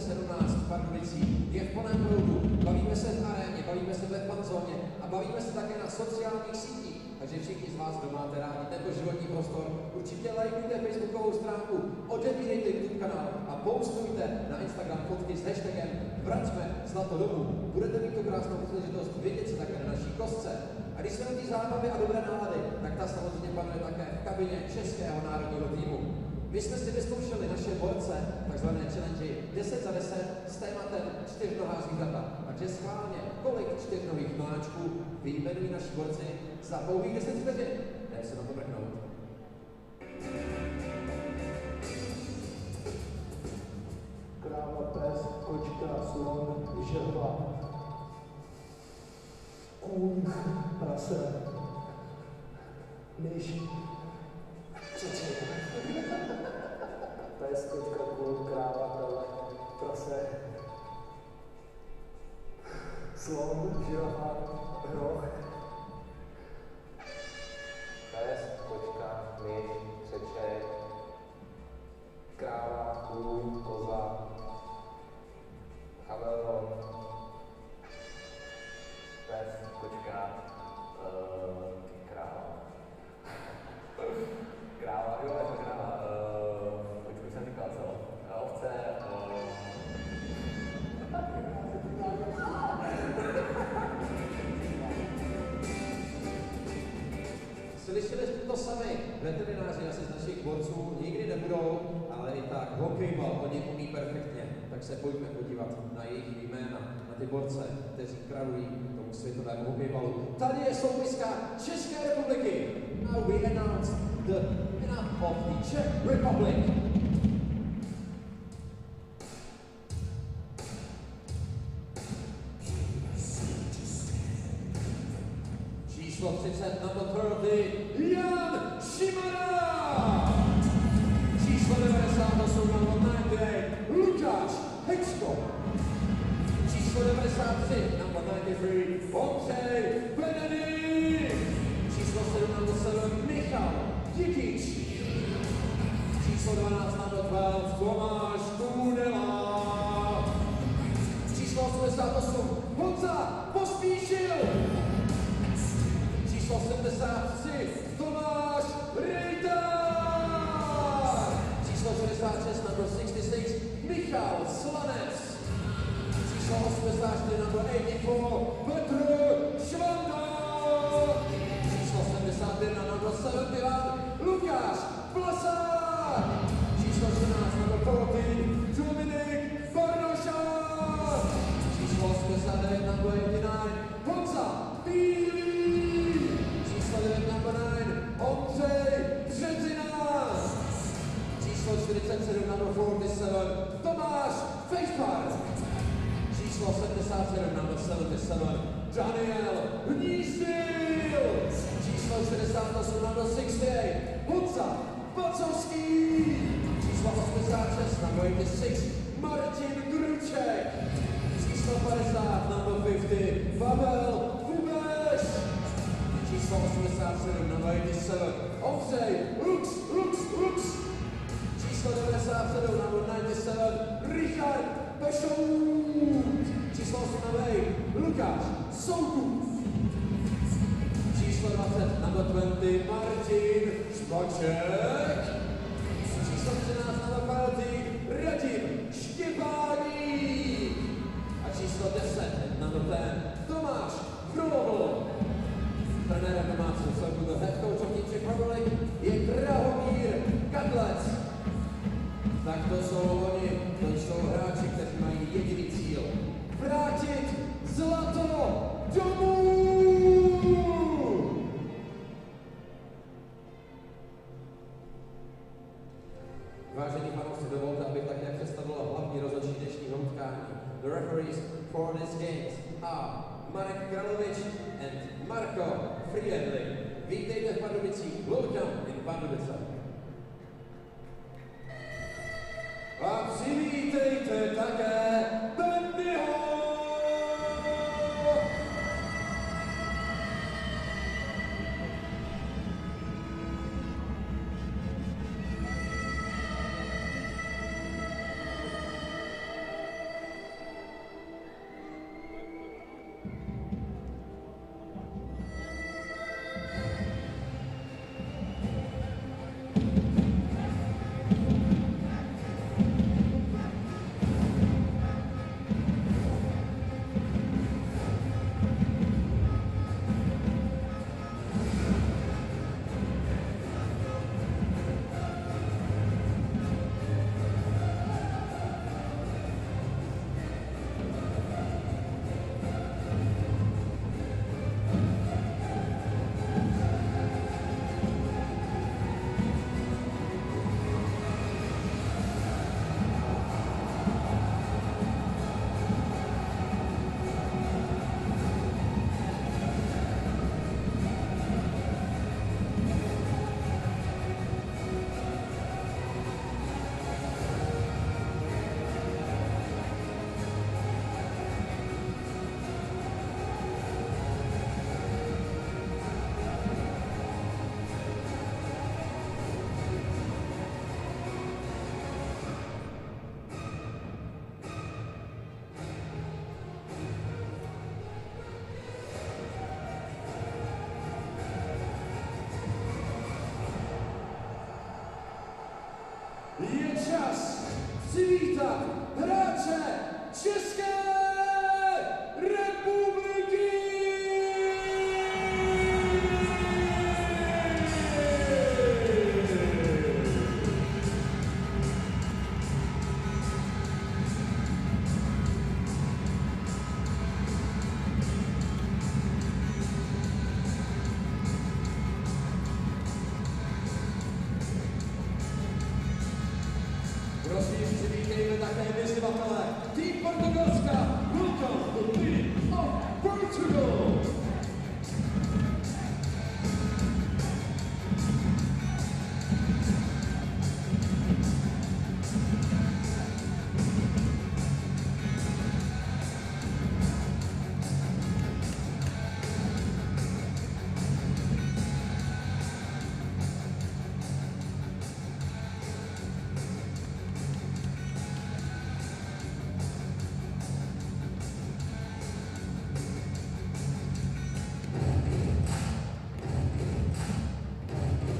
2017 v Pardubicích je v plném proudu. Bavíme se v aréně, bavíme se ve fanzóně a bavíme se také na sociálních sítích. Takže všichni z vás, kdo máte rádi tento životní prostor, určitě lajkujte facebookovou stránku, odebírejte YouTube kanál a postujte na Instagram fotky s hashtagem Vraťme zlato domů. Budete mít tu krásnou příležitost vědět se také na naší kostce. A když jsme do té zábavy a dobré nálady, tak ta samozřejmě panuje také v kabině českého národního týmu. My jsme si vyzkoušeli naše borce, takzvané challenge 10 za 10 s tématem čtyřnohá zvířata. Takže schválně, kolik čtyřnohých máčků vyjmenují naši borci za pouhých 10 vteřin. Dej se na to mrknout. Kráva, pes, kočka, slon, želva, kůň, prase, myš, křeček. Pes, kočka, kůň, kráva, tele, prase, slon, želva, hroch. Pes, kočka, myš, křeček, kráva, kůň, koza, chameleon, pes, kočka, kráva. Kráva, jo, je to kráva. Počkej, jsem říkal, co? Ovce, Slyšeli jste to sami, veterináři asi z našich borců nikdy nebudou, ale i tak hokejbal oni umí perfektně, tak se pojďme podívat na jejich jména, na ty borce, kteří králují tomu světovému hokejbalu. Tady je soupiska České republiky. Now we announce the winner of the Czech Republic. Číslo 30 number 30, Jan Šimara! Číslo 98 number 98, Lukáš Hečko! Číslo 93 number 93, Ondřej Benedikt! Číslo 7 number 7, Michal Dikič! Číslo 12 number 12, Tomáš Kůdela! Číslo 88, Honza Pospíšil! Číslo 73, Tomáš Rejta! Číslo 66, number 66, Michal Slanec! Číslo 84, number 84, Petr Švanda! Číslo 71, number 71, Lukáš Vlasák! Číslo 14, number 40, Dominik Barnoša! Číslo 89, number 89, Honza Bílý! Číslo 9, number 9, Ondřej Březina! Číslo 47, number 47, Tomáš Fejspart! Číslo 77, number 77, Daniel Hnízdil! Číslo 68, number 68, Honza Bacovský! Číslo 86, number 86, Martin Gruček! Číslo 50, number 50, Pavel Kubeš! Číslo 87, number 87, Ondřej Lux! Číslo 97, number 97, Richard Pešout! Číslo 8, Lukáš Soukup! Číslo 20, number 20, Martin Špaček! Číslo 13, number 50, Radim Štěpáník! A číslo 10, number 10, Tomáš Krohl! Trenérem domácího celku do head coach of the Czech Republic je Krahomír Kadlec. Tak to jsou oni, to jsou hráči, kteří mají jediný cíl. Vrátit zlato domů! Vážení fanoušci, dovolte, abych také představila hlavní rozhodčí dnešního utkání. The referees for this games are Marek Kralovič and Marko Friedli. Vítejte v Pardubicích, welcome in Pardubice. A přivítejte také Bendyho! čas přivítat hráče České republiky! Prosím, přivítejme také vyzývatele. Tým Portugalska, welcome the team of Portugal.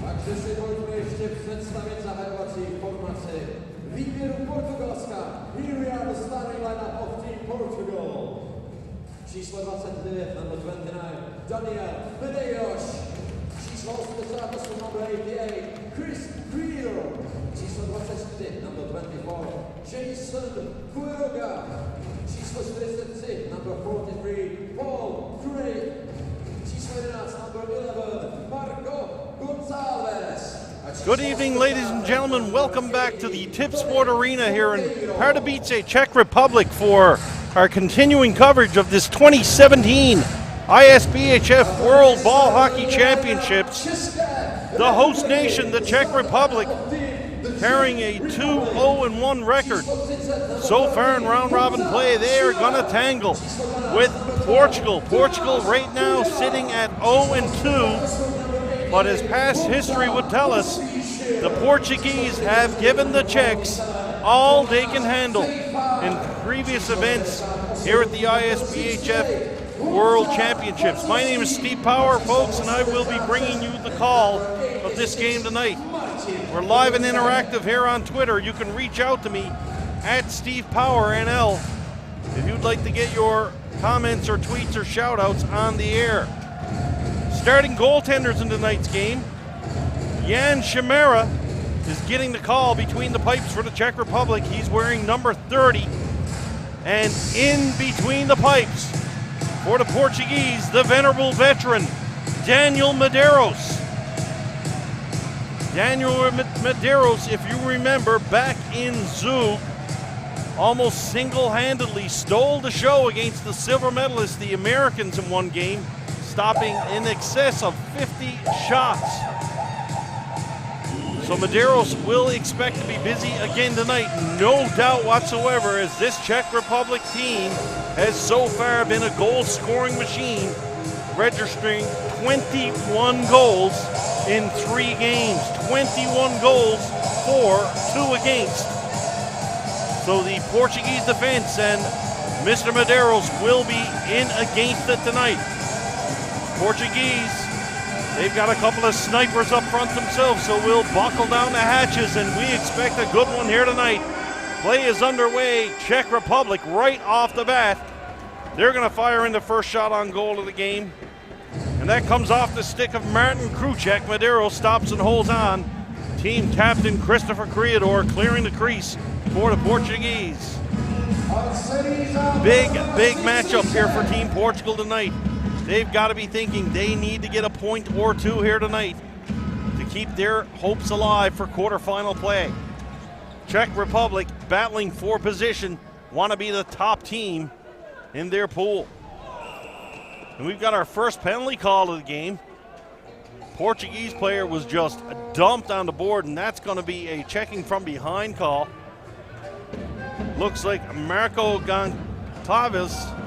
Takže si pojďme ještě představit zahajovací formaci výběru Portugalska. Here we are, the starting lineup of Team Portugal. Číslo 29, number 29, Daniel Medeiros. Číslo 88, number 88, Chris Creel. Číslo 24, number 24, Jason Quiroga. Číslo 43, number 43, Paul Craig. Číslo 11, number 11, Marco Gonzalez. Good evening, ladies and gentlemen. Welcome back to the Tip Sport Arena here in Pardubice, Czech Republic for our continuing coverage of this 2017 ISBHF World Ball Hockey Championships. The host nation, the Czech Republic, carrying a 2-0-1 record. So far in round-robin play, they are going to tangle with Portugal. Portugal right now sitting at 0-2. But as past history would tell us, the Portuguese have given the Czechs all they can handle in previous events here at the ISBHF World Championships. My name is Steve Power, folks, and I will be bringing you the call of this game tonight. We're live and interactive here on Twitter. You can reach out to me at Steve Power NL if you'd like to get your comments or tweets or shout-outs on the air. Starting goaltenders in tonight's game, Jan Šimera is getting the call between the pipes for the Czech Republic. He's wearing number 30. And in between the pipes for the Portuguese, the venerable veteran, Daniel Medeiros. Daniel Medeiros, if you remember, back in Zug, almost single-handedly stole the show against the silver medalists, the Americans, in one game, stopping in excess of 50 shots. So Medeiros will expect to be busy again tonight, no doubt whatsoever, as this Czech Republic team has so far been a goal-scoring machine, registering 21 goals in 3 games. 21 goals for, 2 against. So the Portuguese defense and Mr. Medeiros will be in against it tonight. Portuguese, they've got a couple of snipers up front themselves, so we'll buckle down the hatches, and we expect a good one here tonight. Play is underway. Czech Republic right off the bat. They're going to fire in the first shot on goal of the game, and that comes off the stick of Martin Kruček. Medeiros stops and holds on. Team captain Christopher Criador clearing the crease for the Portuguese. Big matchup here for Team Portugal tonight. They've got to be thinking they need to get a point or two here tonight to keep their hopes alive for quarterfinal play. Czech Republic battling for position, want to be the top team in their pool. And we've got our first penalty call of the game. Portuguese player was just dumped on the board, and that's going to be a checking from behind call. Looks like Marco Gonçalves.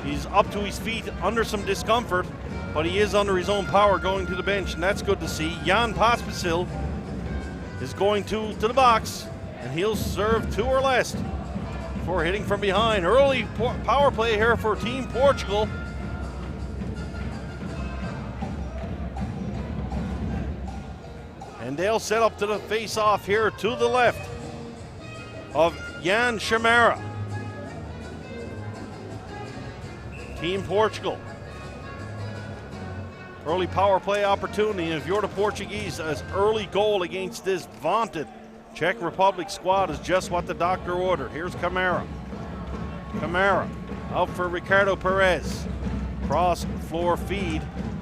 He's up to his feet under some discomfort, but he is under his own power going to the bench, and that's good to see. Jan Pospisil is going to the box, and he'll serve 2 or less for hitting from behind. Early power play here for Team Portugal. And they'll set up to the face-off here to the left of Jan Chimera. Team Portugal. Early power play opportunity, and if you're the Portuguese, an early goal against this vaunted Czech Republic squad is just what the doctor ordered. Here's Chimera. Chimera out for Ricardo Perez. Cross floor feed.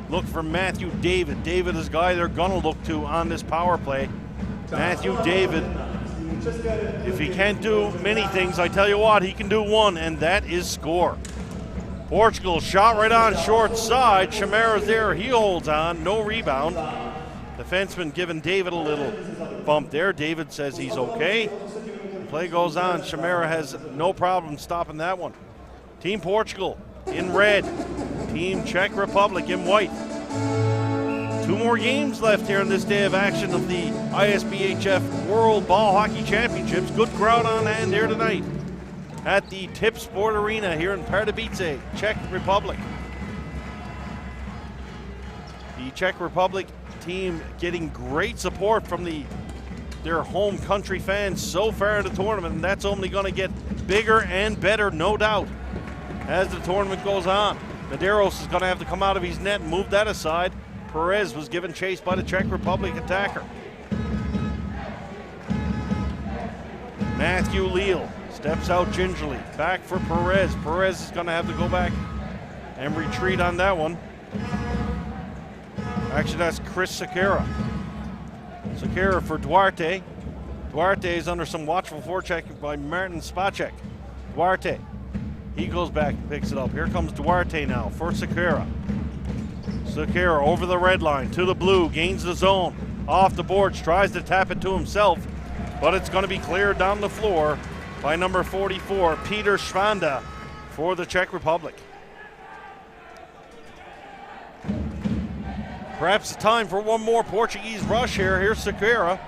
Look for Matthew David. David is the guy they're going to look to on this power play. Matthew David, if he can't do many things, I tell you what, he can do one, and that is score. Portugal shot right on short side. Chimera's there. He holds on. No rebound. Defenseman giving David a little bump there. David says he's okay. The play goes on. Chimera has no problem stopping that one. Team Portugal in red. Team Czech Republic in white. 2 more games left here on this day of action of the ISBHF World Ball Hockey Championships. Good crowd on hand here tonight at the Tip Sport Arena here in Pardubice, Czech Republic. The Czech Republic team getting great support from their home country fans so far in the tournament, and that's only going to get bigger and better, no doubt, as the tournament goes on. Medeiros is going to have to come out of his net and move that aside. Perez was given chase by the Czech Republic attacker. Matthew Leal steps out gingerly. Back for Perez. Perez is going to have to go back and retreat on that one. Actually, that's Chris Sequeira. Sequeira for Duarte. Duarte is under some watchful forecheck by Martin Spacek. Duarte, he goes back and picks it up. Here comes Duarte now for Sequeira. Sequeira over the red line to the blue, gains the zone. Off the boards, tries to tap it to himself, but it's going to be cleared down the floor by number 44, Peter Schwanda for the Czech Republic. Perhaps it's time for one more Portuguese rush here. Here's Sequeira.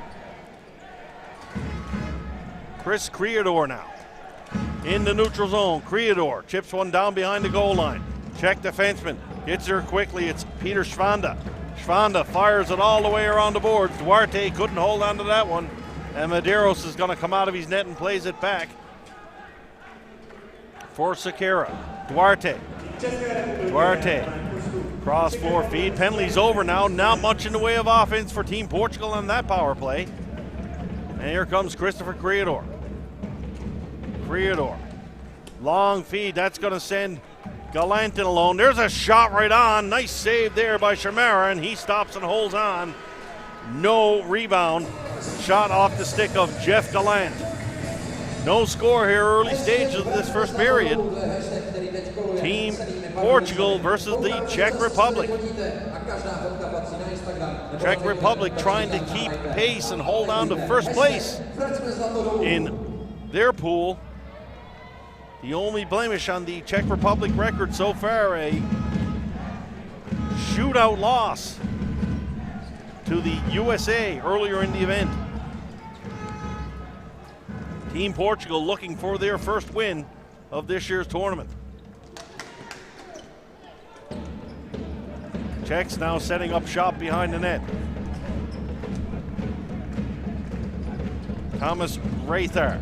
Chris Criador now in the neutral zone. Criador chips one down behind the goal line. Czech defenseman gets there quickly. It's Peter Schwanda. Schwanda fires it all the way around the boards. Duarte couldn't hold on to that one. And Medeiros is going to come out of his net and plays it back for Sequeira. Duarte. Cross floor feed. Penalty's over now. Not much in the way of offense for Team Portugal on that power play. And here comes Christopher Criador. Long feed. That's going to send Galantin alone. There's a shot right on. Nice save there by Chimera, and he stops and holds on. No rebound. Shot off the stick of Jeff Gallant. No score here early stages of this first period. Team Portugal versus the Czech Republic. Czech Republic trying to keep pace and hold on to first place in their pool. The only blemish on the Czech Republic record so far, a shootout loss to the USA earlier in the event. Team Portugal looking for their first win of this year's tournament. Czechs now setting up shop behind the net. Thomas Rathar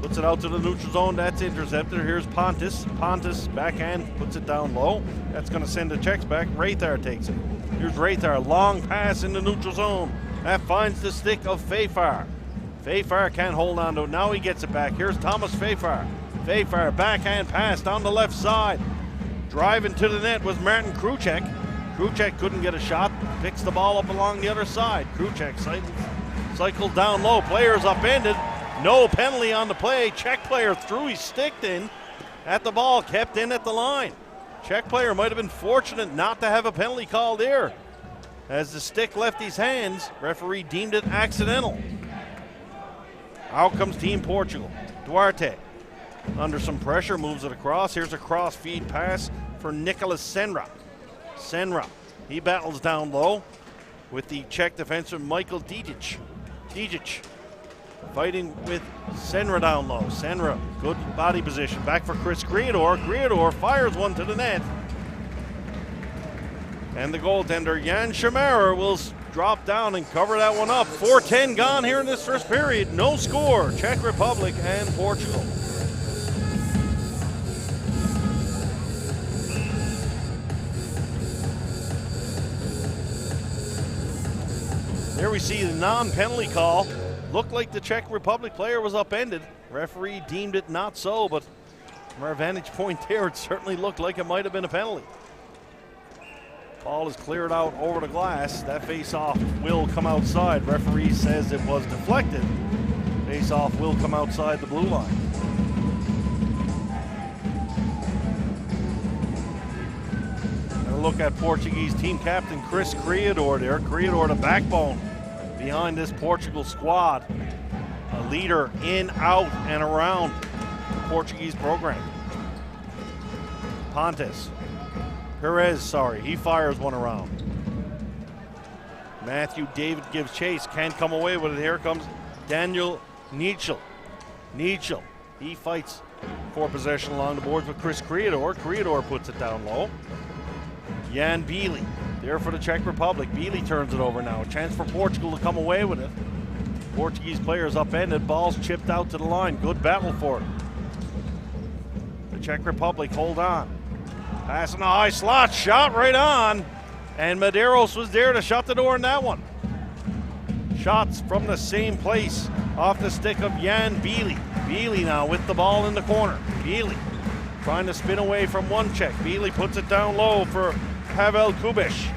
puts it out to the neutral zone. That's intercepted. Here's Pontus. Pontus backhand puts it down low. That's going to send the Czechs back. Rathar takes it. Here's Rathar. Long pass in the neutral zone. That finds the stick of Fafar. Fafar can't hold on to it. Now he gets it back. Here's Thomas Fafar. Fafar backhand pass down the left side. Driving to the net was Martin Kruchek. Kruchek couldn't get a shot. Picks the ball up along the other side. Kruchek cycled down low. Players upended. No penalty on the play. Czech player threw his stick in at the ball, kept in at the line. Czech player might have been fortunate not to have a penalty called there. As the stick left his hands, referee deemed it accidental. Out comes Team Portugal. Duarte, under some pressure, moves it across. Here's a cross feed pass for Nicolas Senra. Senra, he battles down low with the Czech defenseman Michael Didic. Fighting with Senra down low. Senra, good body position. Back for Chris Criador. Criador fires one to the net. And the goaltender, Jan Chimera, will drop down and cover that one up. 4:10 gone here in this first period. No score. Czech Republic and Portugal. Here we see the non-penalty call. Looked like the Czech Republic player was upended. Referee deemed it not so, but from our vantage point there, it certainly looked like it might have been a penalty. Ball is cleared out over the glass. That face-off will come outside. Referee says it was deflected. Face-off will come outside the blue line. And a look at Portuguese team captain Chris Criador there. Criador, the backbone behind this Portugal squad. A leader in, out, and around the Portuguese program. Perez, he fires one around. Matthew David gives chase, can't come away with it. Here comes Daniel Nietzsche. He fights for possession along the boards with Chris Criador. Criador puts it down low. Jan Beely there for the Czech Republic. Beely turns it over now. A chance for Portugal to come away with it. Portuguese players upended. Ball's chipped out to the line. Good battle for it. The Czech Republic hold on. Passing a high slot. Shot right on. And Medeiros was there to shut the door on that one. Shots from the same place off the stick of Jan Beely. Beely now with the ball in the corner. Beely trying to spin away from one Czech. Beely puts it down low for Pavel Kubiš.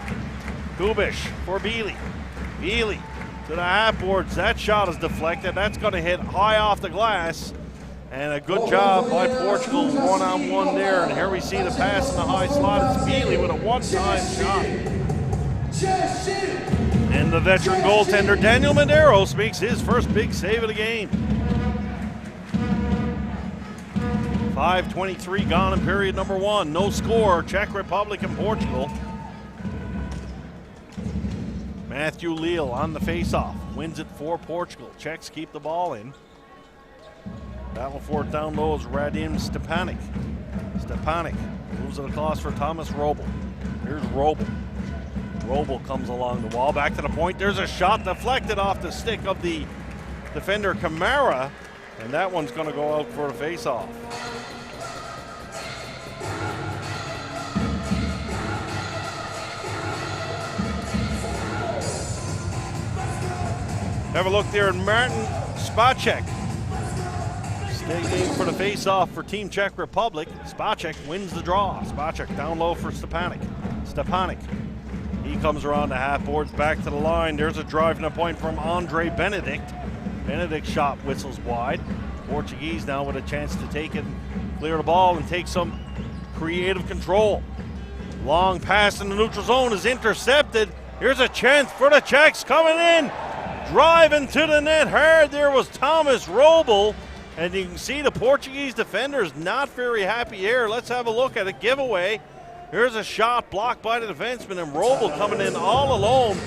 Kubiš for Beely. Beely to the half boards. That shot is deflected. That's going to hit high off the glass. And a good job by Portugal, one-on-one there. And here we see the pass in the high slot. It's Beely with a one-time shot. And the veteran goaltender Daniel Medeiros makes his first big save of the game. 5:23 gone in period number one. No score, Czech Republic and Portugal. Matthew Leal on the face-off. Wins it for Portugal. Czechs keep the ball in. Battle for it down low is Radim Stepanek. Stepanek moves it across for Thomas Robel. Here's Robel. Robel comes along the wall. Back to the point. There's a shot deflected off the stick of the defender Kamara. And that one's going to go out for a face-off. Have a look there at Martin Spacek. Staying for the face-off for Team Czech Republic. Spacek wins the draw. Spacek down low for Stepanek. Stepanek. He comes around the half boards back to the line. There's a drive and a point from Andre Benedict. Benedict's shot whistles wide. Portuguese now with a chance to take it, clear the ball, and take some creative control. Long pass in the neutral zone is intercepted. Here's a chance for the Czechs coming in. Driving to the net hard there was Thomas Robel. And you can see the Portuguese defenders not very happy here. Let's have a look at a giveaway. Here's a shot blocked by the defenseman, and Robel coming in all alone.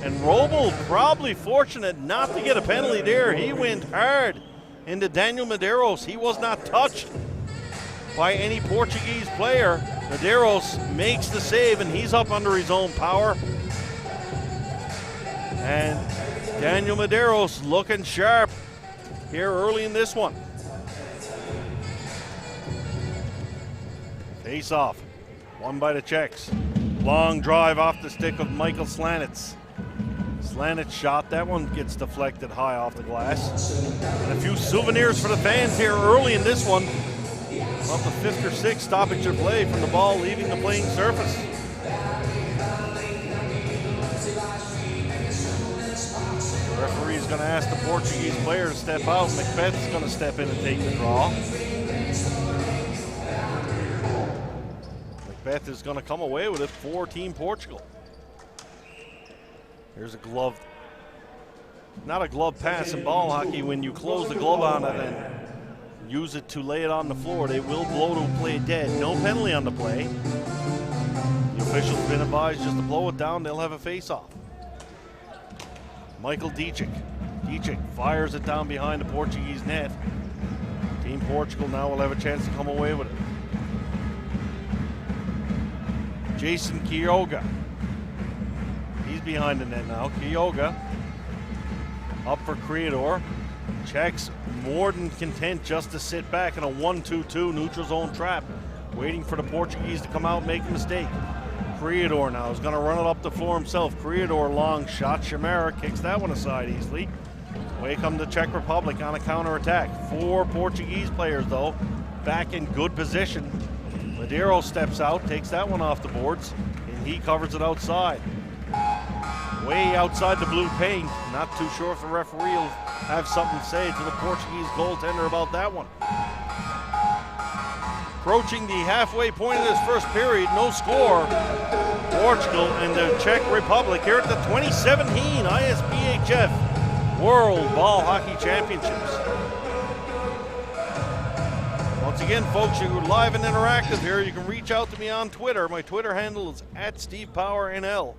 And Robel probably fortunate not to get a penalty there. He went hard into Daniel Medeiros. He was not touched by any Portuguese player. Medeiros makes the save, and he's up under his own power. And Daniel Medeiros looking sharp here early in this one. Face off, won by the Czechs. Long drive off the stick of Michael Slanitz. Slanitz shot, that one gets deflected high off the glass. And a few souvenirs for the fans here early in this one. About the fifth or sixth stoppage of play from the ball leaving the playing surface. The referee is going to ask the Portuguese player to step out. Macbeth is going to step in and take the draw. Macbeth is going to come away with it for Team Portugal. Here's a glove. Not a glove pass in ball hockey. When you close the glove on it and use it to lay it on the floor, they will blow to play dead. No penalty on the play. The official's been advised just to blow it down. They'll have a face-off. Michael Dicic. Dicic fires it down behind the Portuguese net. Team Portugal now will have a chance to come away with it. Jason Quiroga. He's He's behind the net now. Kyoga up for Creador. Czechs more than content just to sit back in a 1-2-2 neutral zone trap, waiting for the Portuguese to come out and make a mistake. Creador now is going to run it up the floor himself. Creador long shot. Shamara kicks that one aside easily. Away come the Czech Republic on a counter-attack. 4 Portuguese players, though, back in good position. Madero steps out, takes that one off the boards, and he covers it outside. Way outside the blue paint. Not too sure if the referee will have something to say to the Portuguese goaltender about that one. Approaching the halfway point of this first period, no score. Portugal and the Czech Republic here at the 2017 ISBHF World Ball Hockey Championships. Once again, folks, you're live and interactive here. You can reach out to me on Twitter. My Twitter handle is @StevePowerNL.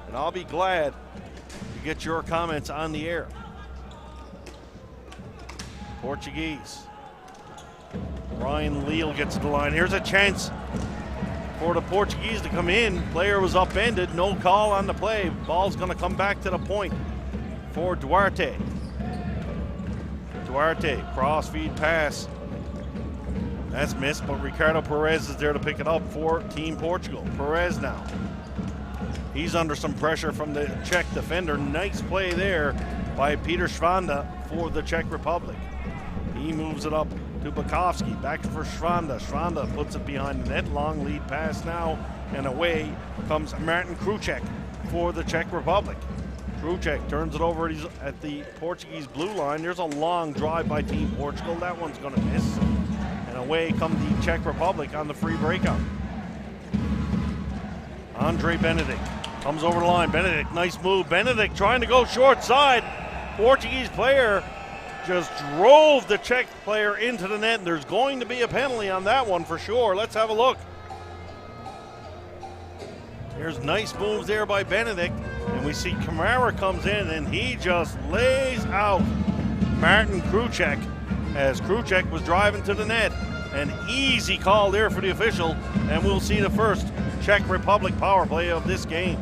And I'll be glad to get your comments on the air. Portuguese. Ryan Leal gets to the line. Here's a chance for the Portuguese to come in. Player was upended. No call on the play. Ball's going to come back to the point for Duarte. Duarte, cross-feed pass. That's missed, but Ricardo Perez is there to pick it up for Team Portugal. Perez now. He's under some pressure from the Czech defender. Nice play there by Peter Schwanda for the Czech Republic. He moves it up to Bukowski. Back for Schwanda. Schwanda puts it behind the net. Long lead pass now, and away comes Martin Kruček for the Czech Republic. Kruček turns it over at the Portuguese blue line. There's a long drive by Team Portugal. That one's going to miss. And away come the Czech Republic on the free breakout. Andre Benedict comes over the line. Benedict, nice move. Benedict trying to go short side. Portuguese player just drove the Czech player into the net. And there's going to be a penalty on that one for sure. Let's have a look. There's nice moves there by Benedict. And we see Kamara comes in and he just lays out Martin Kruček as Kruček was driving to the net. An easy call there for the official. And we'll see the first Czech Republic power play of this game.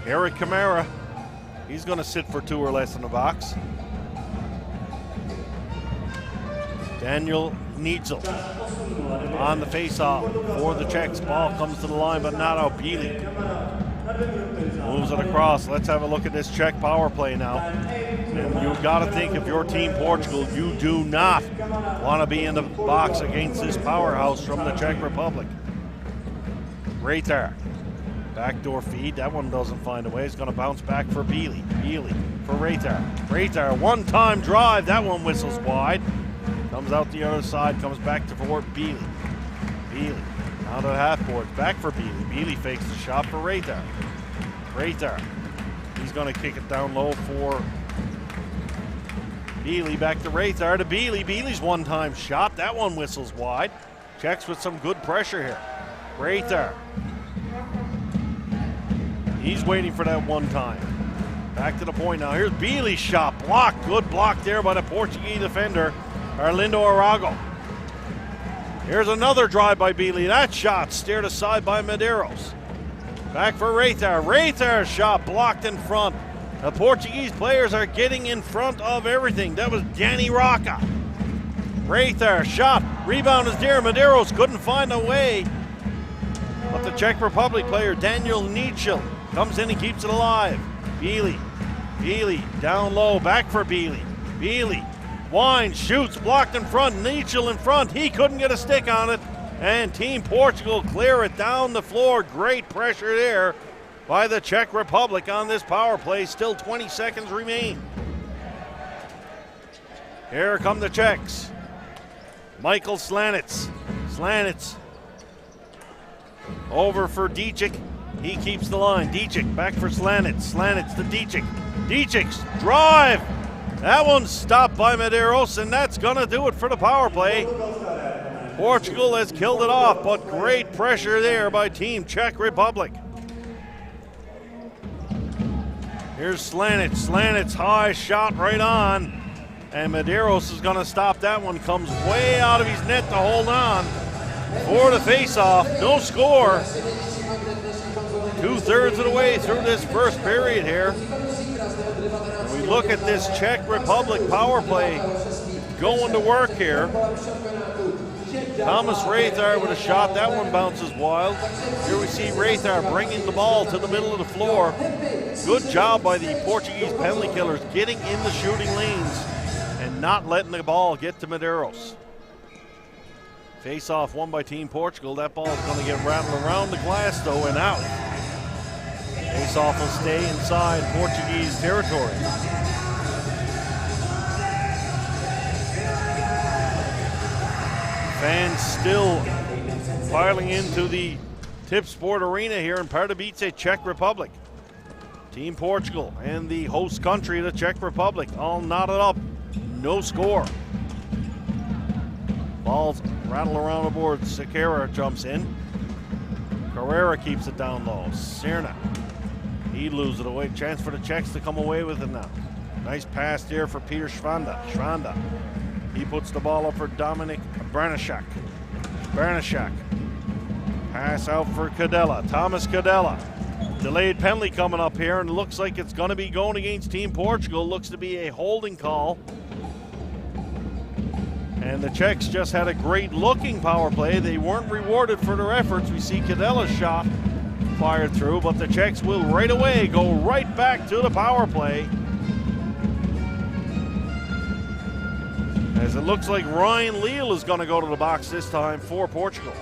Eric Kamara, he's going to sit for 2 or less in the box. Daniel Nietzsche on the face-off for the Czechs. Ball comes to the line, but not out. Bielik moves it across. Let's have a look at this Czech power play now. And you've got to think, if you're Team Portugal, you do not want to be in the box against this powerhouse from the Czech Republic. Raitar. Backdoor feed. That one doesn't find a way. It's going to bounce back for Beely. Beely for Raitar. Raitar, one-time drive. That one whistles wide. Comes out the other side. Comes back to for Beely. Beely out of the half board. Back for Beely. Beely fakes the shot for Raitar. Raitar. He's going to kick it down low for Beely. Back to Raitar to Beely. Beely's one-time shot. That one whistles wide. Czechs with some good pressure here. Raitar. He's waiting for that one time. Back to the point now. Here's Beely's shot. Block. Good block there by the Portuguese defender, Arlindo Arago. Here's another drive by Beely. That shot steered aside by Medeiros. Back for Raitar. Raitar's shot blocked in front. The Portuguese players are getting in front of everything. That was Danny Rocca. Raitar shot. Rebound is there. Medeiros couldn't find a way. But the Czech Republic player, Daniel Nietzsche, comes in and keeps it alive. Beely. Beely down low. Back for Beely. Beely winds, shoots, blocked in front. Nietzsche in front. He couldn't get a stick on it. And Team Portugal clear it down the floor. Great pressure there by the Czech Republic on this power play. Still 20 seconds remain. Here come the Czechs. Michael Slanec. Slanec over for Dicic. He keeps the line. Dicic back for Slanec. Slanec to Dicic. Dicic's drive. That one's stopped by Medeiros, and that's going to do it for the power play. Portugal has killed it off, but great pressure there by Team Czech Republic. Here's Slanec. Slanec's high shot right on. And Medeiros is going to stop that one. Comes way out of his net to hold on for the face-off. No score. 2/3 of the way through this first period here. And we look at this Czech Republic power play going to work here. Thomas Rathar with a shot. That one bounces wild. Here we see Rathar bringing the ball to the middle of the floor. Good job by the Portuguese penalty killers getting in the shooting lanes and not letting the ball get to Medeiros. Face-off won by Team Portugal. That ball is going to get rattled around the glass, though, and out. Face-off will stay inside Portuguese territory. Fans still piling into the Tip Sport Arena here in Pardubice, Czech Republic. Team Portugal and the host country, the Czech Republic, all knotted up. No score. Balls rattle around the board. Sequeira jumps in. Carrera keeps it down low. Serna, he loses it away. Chance for the Czechs to come away with it now. Nice pass there for Peter Schwanda. Schwanda, he puts the ball up for Dominik Branishak. Branishak, pass out for Cadella. Thomas Cadella. Delayed penalty coming up here, and looks like it's going to be going against Team Portugal. Looks to be a holding call. And the Czechs just had a great looking power play. They weren't rewarded for their efforts. We see Cadella's shot fired through, but the Czechs will right away go right back to the power play. As it looks like Ryan Leal is going to go to the box this time for Portugal.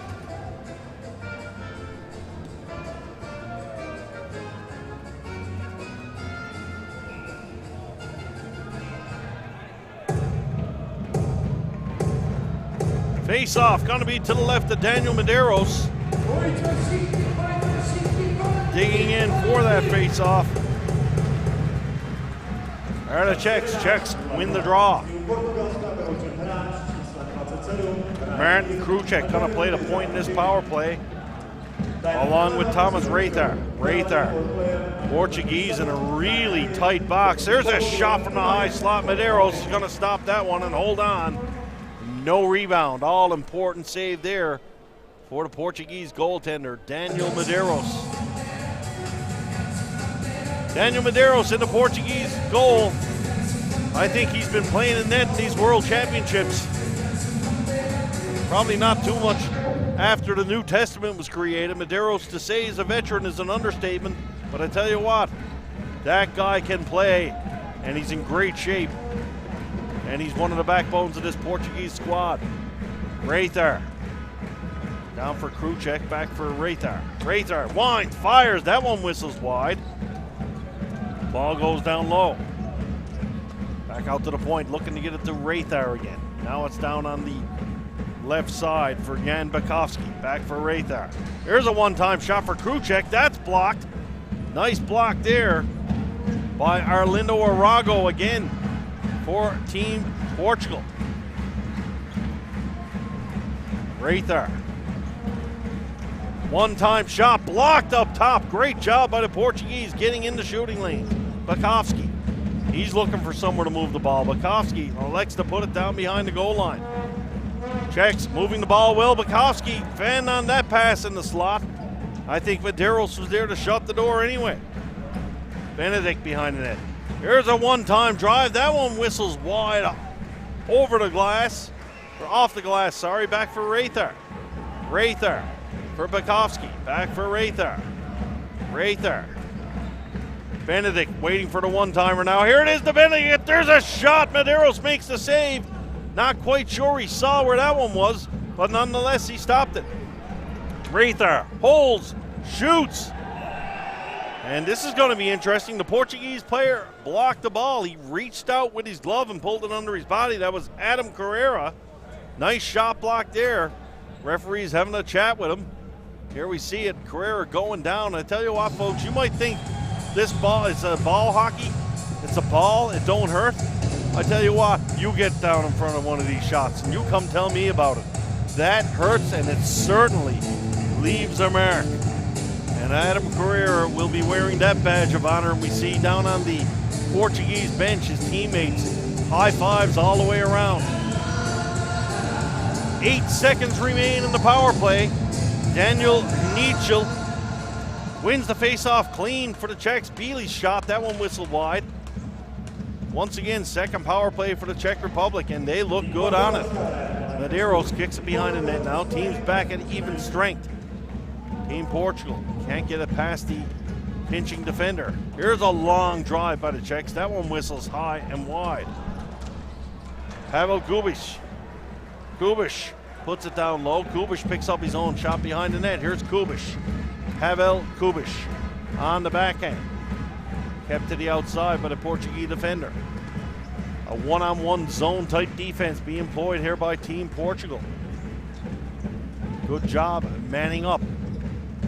Face-off going to be to the left of Daniel Medeiros. Digging in for that face-off are the Czechs. Czechs win the draw. Martin Kruček going to play the point in this power play, along with Thomas Rathar. Rathar, Portuguese in a really tight box. There's a shot from the high slot. Medeiros is going to stop that one and hold on. No rebound. All important save there for the Portuguese goaltender, Daniel Medeiros. Daniel Medeiros in the Portuguese goal. I think he's been playing in net in these World Championships. Probably not too much after the New Testament was created. Medeiros, to say he's a veteran is an understatement, but I tell you what, that guy can play, and he's in great shape. And he's one of the backbones of this Portuguese squad. Rathar. Down for Kruček, back for Rathar. Rathar winds, fires, that one whistles wide. Ball goes down low. Back out to the point, looking to get it to Rathar again. Now it's down on the left side for Jan Bakovsky. Back for Rathar. Here's a one-time shot for Kruček, that's blocked. Nice block there by Arlindo Arago again for Team Portugal. Rathar. One-time shot blocked up top. Great job by the Portuguese getting in the shooting lane. Bakovsky. He's looking for somewhere to move the ball. Bakovsky elects to put it down behind the goal line. Czechs moving the ball well. Bakovsky fanned on that pass in the slot. I think Medeiros was there to shut the door anyway. Benedict behind the net. Here's a one-time drive. That one whistles wide over the glass. Or off the glass, sorry. Back for Rathar. Rathar for Bakovsky. Back for Rathar. Rathar. Benedict waiting for the one-timer now. Here it is to Benedict. There's a shot. Medeiros makes the save. Not quite sure he saw where that one was, but nonetheless he stopped it. Rathar holds, shoots. And this is going to be interesting. The Portuguese player blocked the ball. He reached out with his glove and pulled it under his body. That was Adam Carrera. Nice shot block there. Referee's having a chat with him. Here we see it. Carrera going down. I tell you what, folks, you might think this ball is a ball hockey. It's a ball. It don't hurt. I tell you what, you get down in front of one of these shots and you come tell me about it. That hurts, and it certainly leaves a mark. And Adam Carrera will be wearing that badge of honor. And we see down on the Portuguese bench his teammates High fives all the way around. 8 seconds remain in the power play. Daniel Nietzsche wins the face-off clean for the Czechs. Bealey's shot, that one whistled wide. Once again, second power play for the Czech Republic, and they look good on it. Medeiros kicks it behind the net now. Team's back at even strength. Team Portugal can't get it past the pinching defender. Here's a long drive by the Czechs. That one whistles high and wide. Pavel Gubic. Gubic puts it down low. Gubic picks up his own shot behind the net. Here's Gubic. Pavel Gubic on the backhand. Kept to the outside by the Portuguese defender. A one-on-one zone type defense being employed here by Team Portugal. Good job manning up.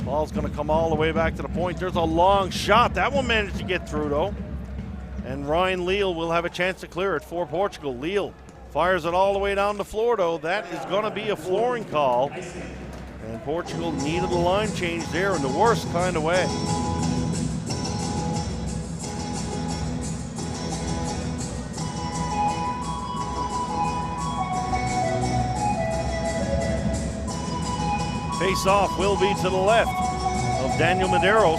Ball's going to come all the way back to the point. There's a long shot. That one managed to get through though. And Ryan Leal will have a chance to clear it for Portugal. Leal fires it all the way down the floor though. That is going to be a flooring call. And Portugal needed a line change there in the worst kind of way. Face-off will be to the left of Daniel Medeiros.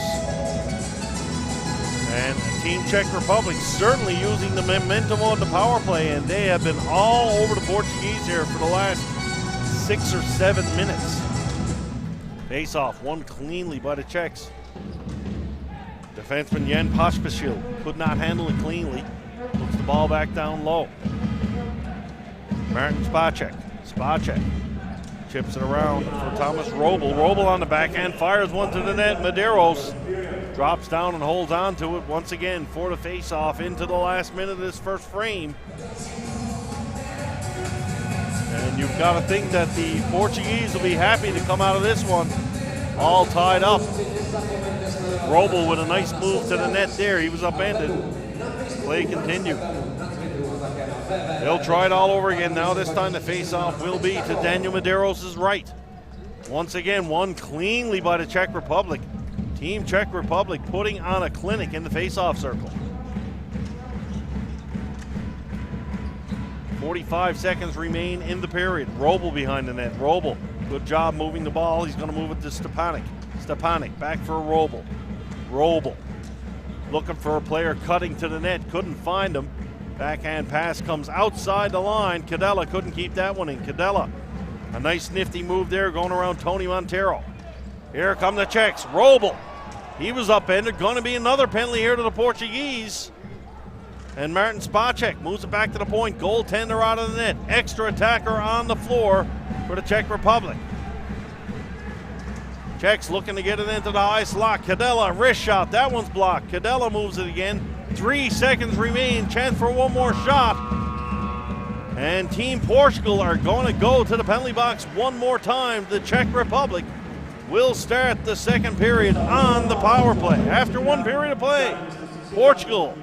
And Team Czech Republic certainly using the momentum on the power play, and they have been all over the Portuguese here for the last 6 or 7 minutes. Face-off won cleanly by the Czechs. Defenseman Jan Pospisil could not handle it cleanly. Puts the ball back down low. Martin Spacek. Spacek chips it around for Thomas Robel. Robel on the backhand, fires one to the net. Medeiros drops down and holds on to it once again for the face-off into the last minute of this first frame. And you've got to think that the Portuguese will be happy to come out of this one all tied up. Robel with a nice move to the net there. He was upended. Play continued. They'll try it all over again now. This time the face-off will be to Daniel Medeiros' right. Once again, won cleanly by the Czech Republic. Team Czech Republic putting on a clinic in the face-off circle. 45 seconds remain in the period. Robel behind the net. Robel, good job moving the ball. He's going to move it to Stepanek. Stepanek back for Robel. Robel looking for a player cutting to the net. Couldn't find him. Backhand pass comes outside the line. Cadella couldn't keep that one in. Cadella, a nice nifty move there going around Tony Montero. Here come the Czechs. Robel, he was upended. Going to be another penalty here to the Portuguese. And Martin Spacek moves it back to the point. Goaltender out of the net. Extra attacker on the floor for the Czech Republic. Czechs looking to get it into the high slot. Cadella, wrist shot. That one's blocked. Cadella moves it again. 3 seconds remain. Chance for one more shot. And Team Portugal are going to go to the penalty box one more time. The Czech Republic will start the second period on the power play. After 1 period of play, Portugal,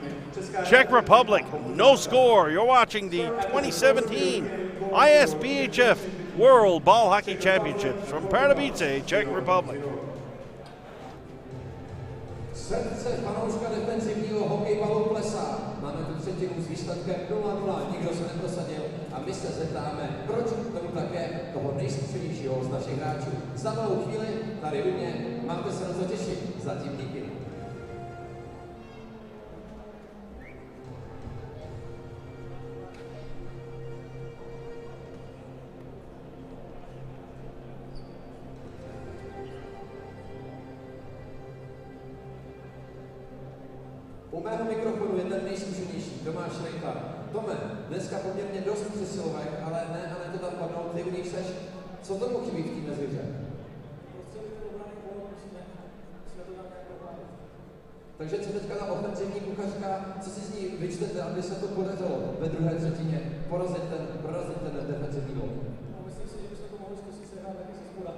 Czech Republic, no score. You're watching the 2017 ISBHF World Ball Hockey Championships from Pardubice, Czech Republic. Srdce fanouška defenzivního hokejbalu klesá. Máme tu třetinu s výsledkem 0-0, nikdo se neprosadil a my se zeptáme, proč tomu také toho nejzkušenějšího z našich hráčů. Za malou chvíli tady u mě máte se na co těšit. Zatím díky. U mého mikrofonu je ten nejzkušenější, Tomáš Rejchar. Tome, dneska poměrně dost přesilovek, ale ne to tam padnou, ty u nich seš. Co tomu chybí v té mezihře? Takže co teďka ta ofenzivní kuchařka, co si z ní vyčtete, aby se to podařilo ve druhé třetině porazit ten defenzivní gól? Myslím si, že bychom to mohli zkusit sehrát taky ze spoda,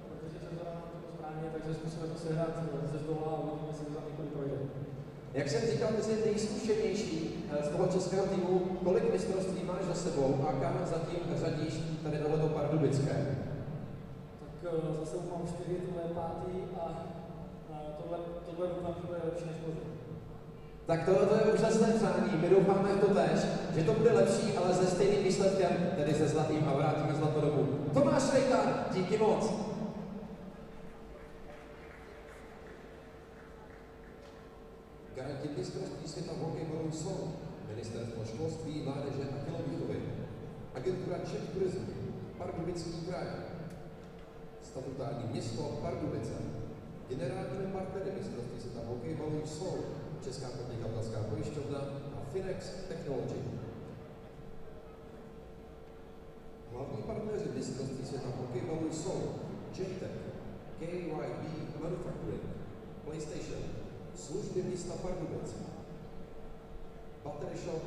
protože se to nám to správně, takže zkusíme to sehrát ze zdola a uvidíme, jestli to tam několik projde. Jak jsem říkal, ty jsi nejzkušenější z toho českého týmu, kolik mistrovství máš za sebou a kam zatím řadíš tady tohleto pardubické? Tak za sebou mám 4, tohle je 5. a tohle doufám, že bude lepší než Plzeň. Tak tohle je úžasné přání, my doufáme v to též. že to bude lepší, ale se stejným výsledkem, tedy se zlatým a vrátíme zlato domů. Tomáš Rejtar, díky moc. Garanti mistrovství světa v hokejbalu jsou Ministerstvo školství, mládeže a tělovýchovy, agentura Czech Tourism, Pardubický kraj, statutární město Pardubice. Generálními partnery mistrovství světa v hokejbalu jsou Česká podnikatelská pojišťovna a Finex Technology. Hlavní partneři mistrovství světa v hokejbalu jsou JTech, KYB Manufacturing, PlayStation, služby města Pardubice, Battery Shop,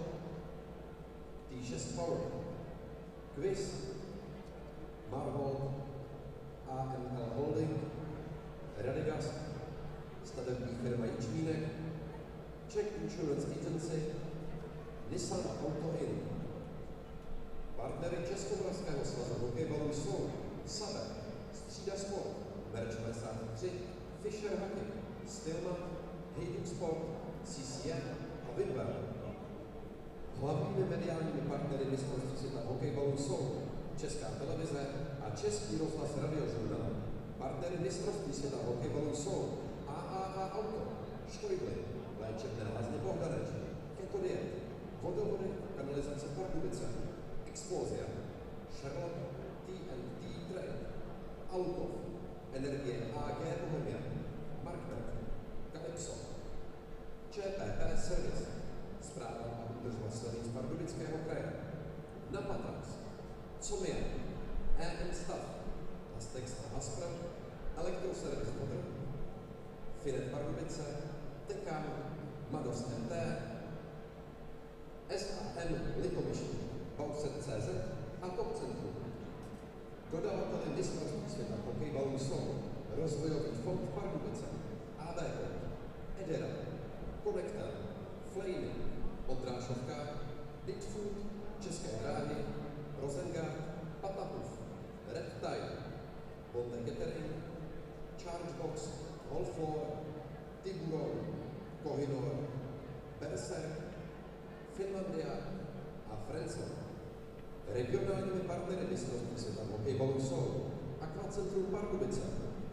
T6 Power, Quiz, Marvel, AML Holding, Radigas, stavební firma Jičmínek, Czech Insurance Agency, Nissan Auto In. Partnery Českomoravského svazu hokejbalu jsou Sabe, Střída Sport, Merch 53, Fisher Hockey, Stillman, Hejduk Sport, CCM a Winwell. Hlavními mediálními partnery mistrovství světa v hokejbalu jsou Česká televize a Český rozhlas Radiožurnál. Partnery mistrovství světa v hokejbalu jsou AAA Auto, Štojbly, Léčebné lázně Bohdaneč, Ketodiet, Vodovody a kanalizace Pardubice, Explozia, Charlotte, TNT Trade, Auto, Energie AG Bohemia, Marknet, Calypso, ČPP Service, Správa a údržba silnic Pardubického kraje, Napatrax, Comia, EM Stav, Astex a Aspra, Elektroservice Modern, Finet Pardubice, Tekan, Mados MT, SAM Litomyšl, Bauxet.cz a Top Centrum. Dodavateli mistrovství světa hokejbalu jsou Rozvojový fond Pardubice, AB, Edera, Konektel, Flejny, Odrážovka, Ditfood, České dráhy, Rosengard, Patapuf, Red Tide, Bonte Catering, Chargebox, Holfloor, Tiburon, Kohinor, Berserk, Finlandia a Frenzel. Regionálními partnery mistrovství světa v hokejbalu jsou Aquacentrum Pardubice,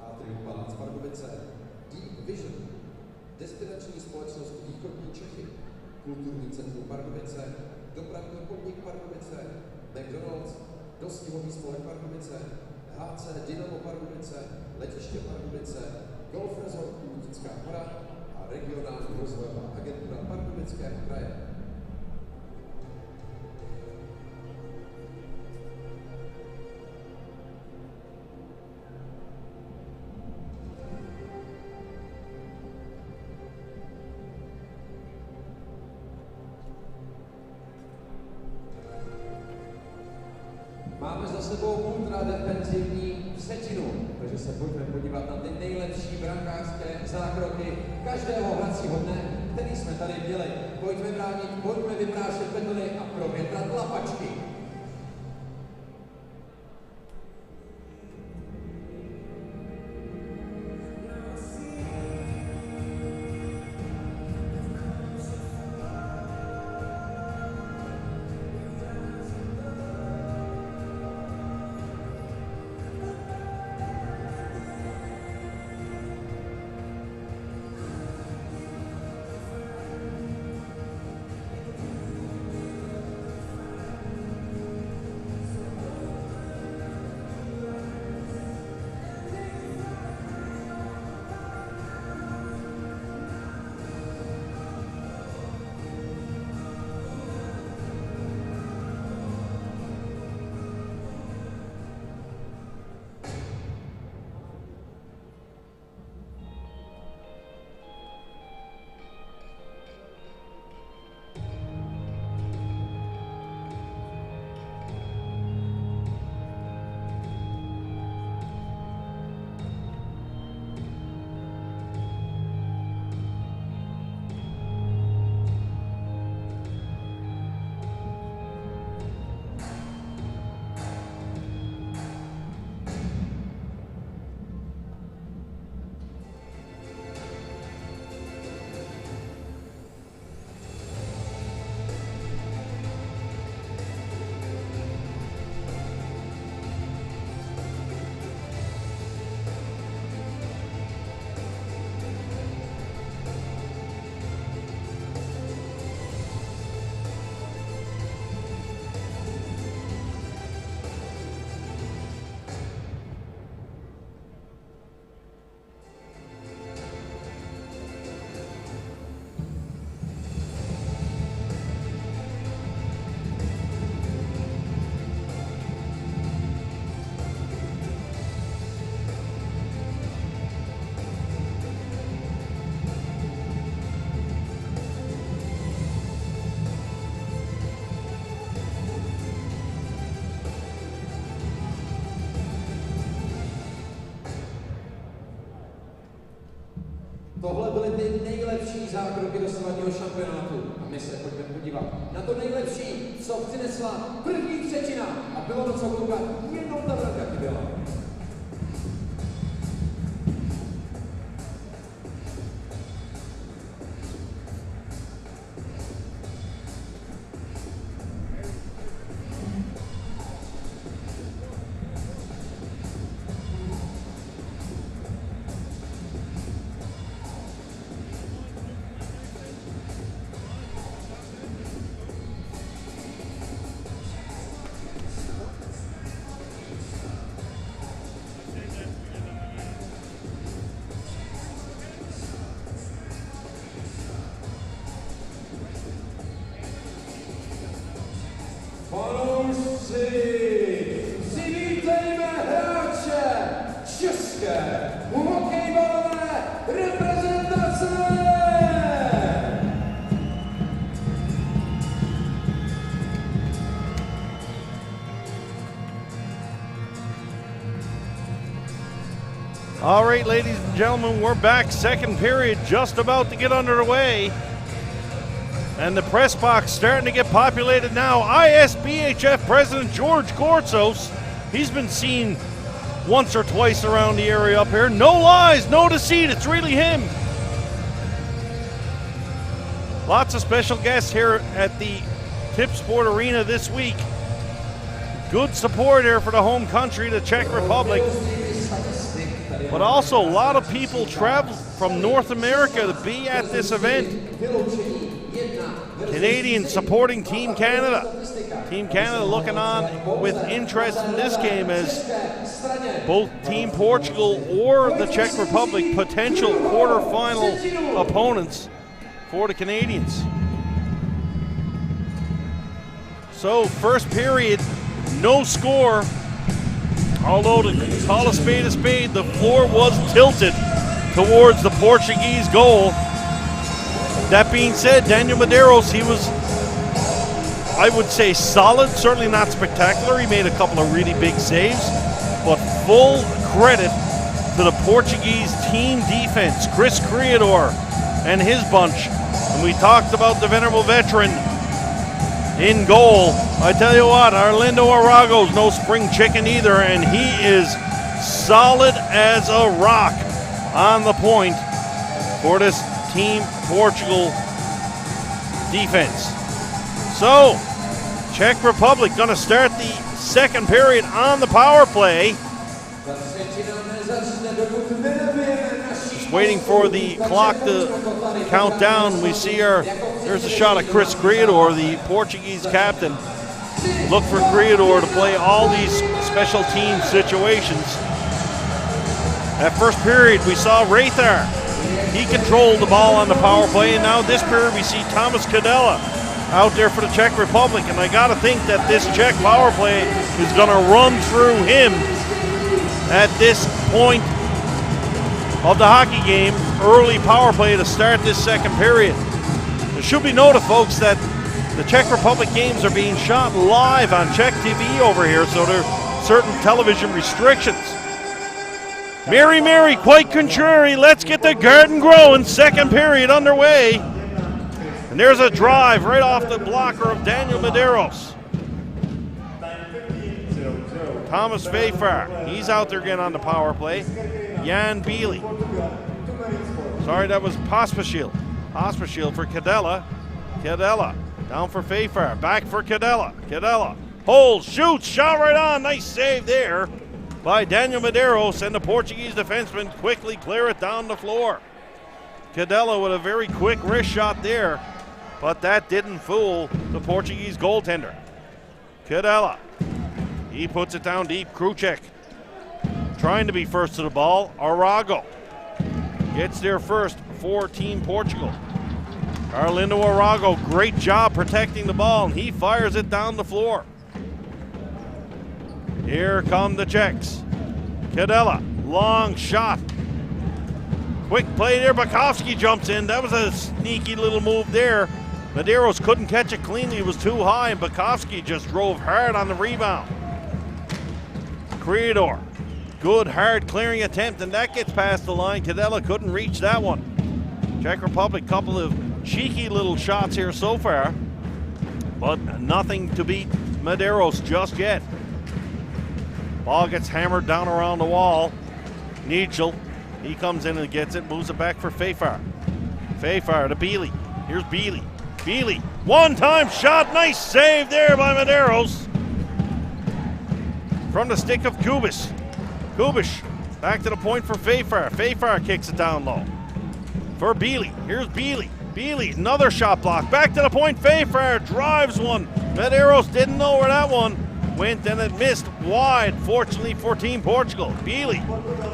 Atrium Palác Pardubice, Deep Vision, Destinační společnost Východní Čechy, Kulturní centrum Pardubice, Dopravní podnik Pardubice, McDonald's, Dostihový spolek Pardubice, HC Dynamo Pardubice, Letiště Pardubice, Golf Resort Lutická hora a regionální rozvojová agentura Pardubického kraje. Máme za sebou ultra defenzivní třetinu, takže se pojďme podívat na ty nejlepší brankářské zákroky každého hracího dne, který jsme tady měli. Pojďme bránit, pojďme vyprášet betony a provětrat lapačky. nejlepší zákroky dosavadního šampionátu. A my se pojďme podívat na to nejlepší, co přinesla první třetina. A bylo to co koukat, jenom ta velká chyběla. Fanoušci, přivítejme hráče české hokejbalové reprezentace! All right, ladies and gentlemen, we're back. Second period just about to get underway. And the press box starting to get populated now. ISBHF President George Gortzos, he's been seen once or twice around the area up here. No lies, no deceit, it's really him. Lots of special guests here at the Tip Sport Arena this week. Good support here for the home country, the Czech Republic. But also a lot of people traveled from North America to be at this event. Canadians supporting Team Canada. Team Canada looking on with interest in this game as both Team Portugal or the Czech Republic potential quarterfinal opponents for the Canadians. So first period, no score. Although to call a spade, the floor was tilted towards the Portuguese goal. That being said, Daniel Medeiros, he was, I would say, solid, certainly not spectacular. He made a couple of really big saves, but full credit to the Portuguese team defense, Chris Criador and his bunch. And we talked about the venerable veteran in goal. I tell you what, Arlindo Arago's no spring chicken either, and he is solid as a rock on the point for this Team Portugal defense. So, Czech Republic going to start the second period on the power play. Just waiting for the clock to count down. We see there's a shot of Chris Criador, the Portuguese captain. Look for Criador to play all these special team situations. That first period, we saw Rathar. He controlled the ball on the power play, and now this period we see Thomas Kadela out there for the Czech Republic, and I got to think that this Czech power play is going to run through him at this point of the hockey game. Early power play to start this second period. It should be noted, folks, that the Czech Republic games are being shot live on Czech TV over here, so there are certain television restrictions. Mary, Mary, quite contrary. Let's get the garden growing. Second period underway. And there's a drive right off the blocker of Daniel Medeiros. Thomas Fafar, he's out there again on the power play. Jan Beely. Sorry, that was Pospisil. Pospisil for Kadela. Kadela down for Fafar. Back for Kadela. Kadela holds, shoots, shot right on. Nice save there by Daniel Medeiros, and the Portuguese defenseman quickly clear it down the floor. Kadela with a very quick wrist shot there, but that didn't fool the Portuguese goaltender. Kadela, he puts it down deep. Kruček trying to be first to the ball. Arago gets there first for Team Portugal. Arlindo Arago, great job protecting the ball, and he fires it down the floor. Here come the Czechs. Kadela, long shot. Quick play there, Bakovsky jumps in. That was a sneaky little move there. Medeiros couldn't catch it cleanly, it was too high, and Bakovsky just drove hard on the rebound. Criador, good hard clearing attempt, and that gets past the line. Kadela couldn't reach that one. Czech Republic, couple of cheeky little shots here so far, but nothing to beat Medeiros just yet. Ball gets hammered down around the wall. Nigel, he comes in and gets it, moves it back for Fayfar. Fayfar to Bealey. Here's Bealey. Bealey, one-time shot, nice save there by Medeiros. From the stick of Kubish. Kubish, back to the point for Fayfar. Fayfar kicks it down low. For Bealey, here's Bealey. Bealey, another shot block. Back to the point, Fayfar drives one. Medeiros didn't know where that one went, and it missed wide, fortunately for Team Portugal. Bealey,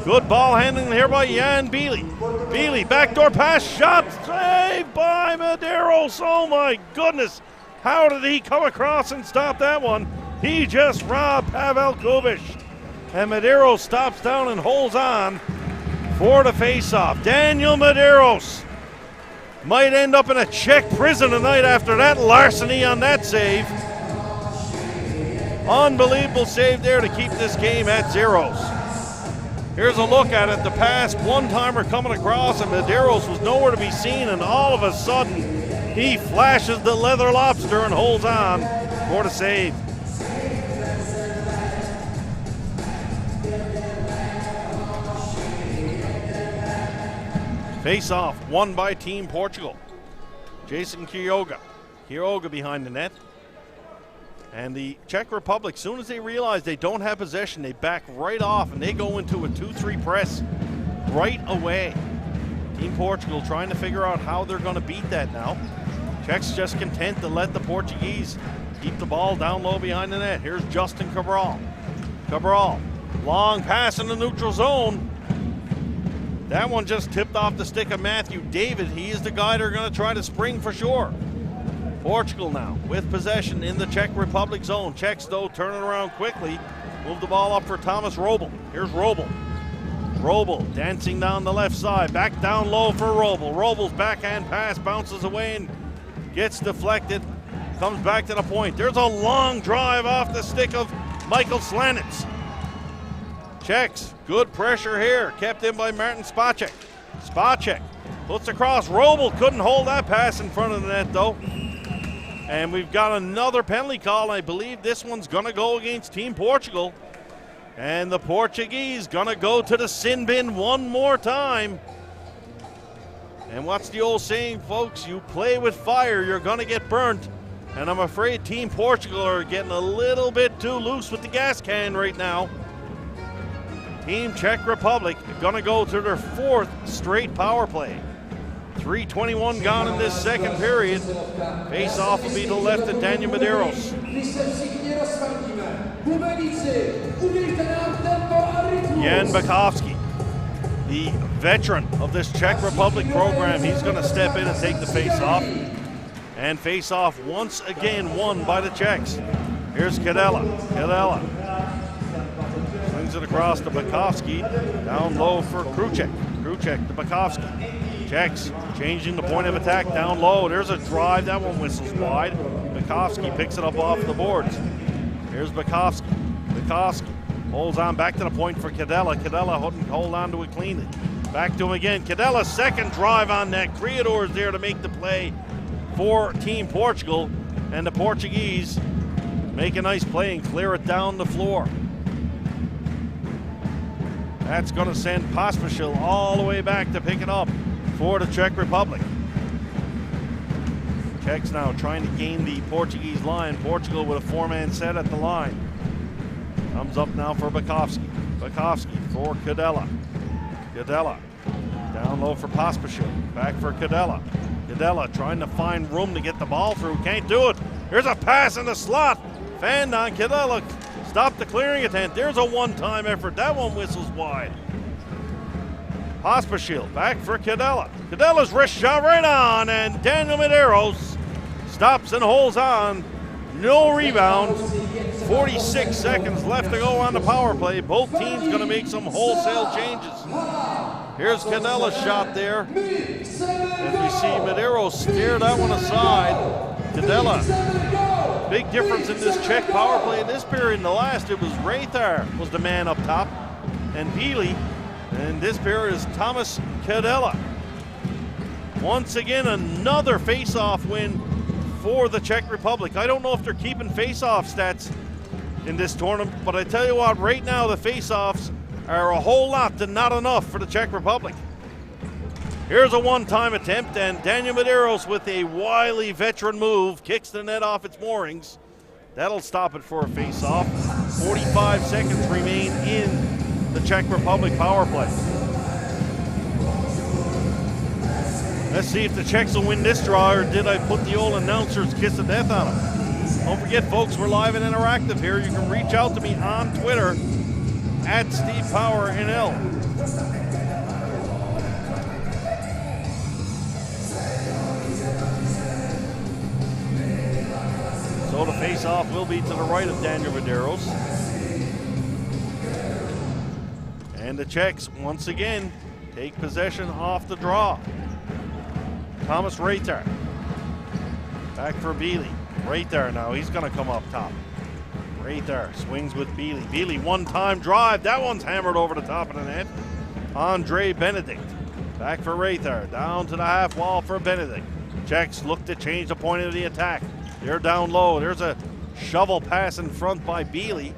good ball handling here by Jan Bealey. Bealey, backdoor pass, shot, saved by Medeiros. Oh my goodness, how did he come across and stop that one? He just robbed Pavel Kubish. And Medeiros stops down and holds on for the face-off. Daniel Medeiros might end up in a Czech prison tonight after that larceny on that save. Unbelievable save there to keep this game at zeros. Here's a look at it. The pass, one-timer coming across, and Medeiros was nowhere to be seen, and all of a sudden, he flashes the leather lobster and holds on for the save. Face-off won by Team Portugal. Jason Quiroga. Quiroga behind the net. And the Czech Republic, soon as they realize they don't have possession, they back right off and they go into a 2-3 press right away. Team Portugal trying to figure out how they're going to beat that now. Czechs just content to let the Portuguese keep the ball down low behind the net. Here's Justin Cabral. Cabral, long pass in the neutral zone. That one just tipped off the stick of Matthew David. He is the guy they're going to try to spring for sure. Portugal now with possession in the Czech Republic zone. Czechs, though, turning around quickly. Move the ball up for Thomas Robel. Here's Robel. Robel dancing down the left side. Back down low for Robel. Robel's backhand pass bounces away and gets deflected. Comes back to the point. There's a long drive off the stick of Michael Slanitz. Czechs, good pressure here. Kept in by Martin Spacek. Spacek puts across. Robel couldn't hold that pass in front of the net, though. And we've got another penalty call. I believe this one's going to go against Team Portugal. And the Portuguese going to go to the sin bin one more time. And what's the old saying, folks? You play with fire, you're going to get burnt. And I'm afraid Team Portugal are getting a little bit too loose with the gas can right now. Team Czech Republic going to go to their fourth straight power play. 3:21 gone in this second period. Face-off will be to the left of Daniel Medeiros. Jan Bakovsky, the veteran of this Czech Republic program, he's going to step in and take the face-off. And face-off once again won by the Czechs. Here's Kadela. Kadela swings it across to Bakovsky. Down low for Kruček. Kruček to Bakovsky. Czechs changing the point of attack down low. There's a drive. That one whistles wide. Bakovsky picks it up off the boards. Here's Bakovsky. Bakovsky holds on back to the point for Kadela. Kadela hold on to it cleanly. Back to him again. Kadela's second drive on net. Creador's there to make the play for Team Portugal. And the Portuguese make a nice play and clear it down the floor. That's going to send Pospisil all the way back to pick it up for the Czech Republic. Czechs now trying to gain the Portuguese line. Portugal with a four-man set at the line. Comes up now for Bakovsky. Bakovsky for Kadela. Kadela down low for Pospisil. Back for Kadela. Kadela trying to find room to get the ball through. Can't do it. Here's a pass in the slot. Fanned on Kadela. Stop the clearing attempt. There's a one-time effort. That one whistles wide. Pospisil back for Kadela. Kadela's wrist shot right on, and Daniel Medeiros stops and holds on. No rebound. 46 seconds left to go on the power play. Both teams going to make some wholesale changes. Here's Kadela's shot there. And we see Medeiros steer that one aside. Kadela, big difference in this Czech power play in this period. In the last, it was Raythar was the man up top, and Bealey. And this pair is Thomas Kadela. Once again, another face-off win for the Czech Republic. I don't know if they're keeping face-off stats in this tournament, but I tell you what, right now the face-offs are a whole lot to not enough for the Czech Republic. Here's a one-time attempt, and Daniel Medeiros with a wily veteran move kicks the net off its moorings. That'll stop it for a face-off. 45 seconds remain in the Czech Republic power play. Let's see if the Czechs will win this draw, or did I put the old announcer's kiss of death on them? Don't forget, folks, we're live and interactive here. You can reach out to me on Twitter at StevePowerNL. So the face-off will be to the right of Daniel Medeiros. And the Czechs, once again, take possession off the draw. Thomas Reiter. Back for Beely. Reiter now, he's going to come up top. Reiter swings with Beely. Beely, one-time drive. That one's hammered over the top of the net. Andre Benedict. Back for Reiter. Down to the half wall for Benedict. Czechs look to change the point of the attack. They're down low. There's a shovel pass in front by Beely.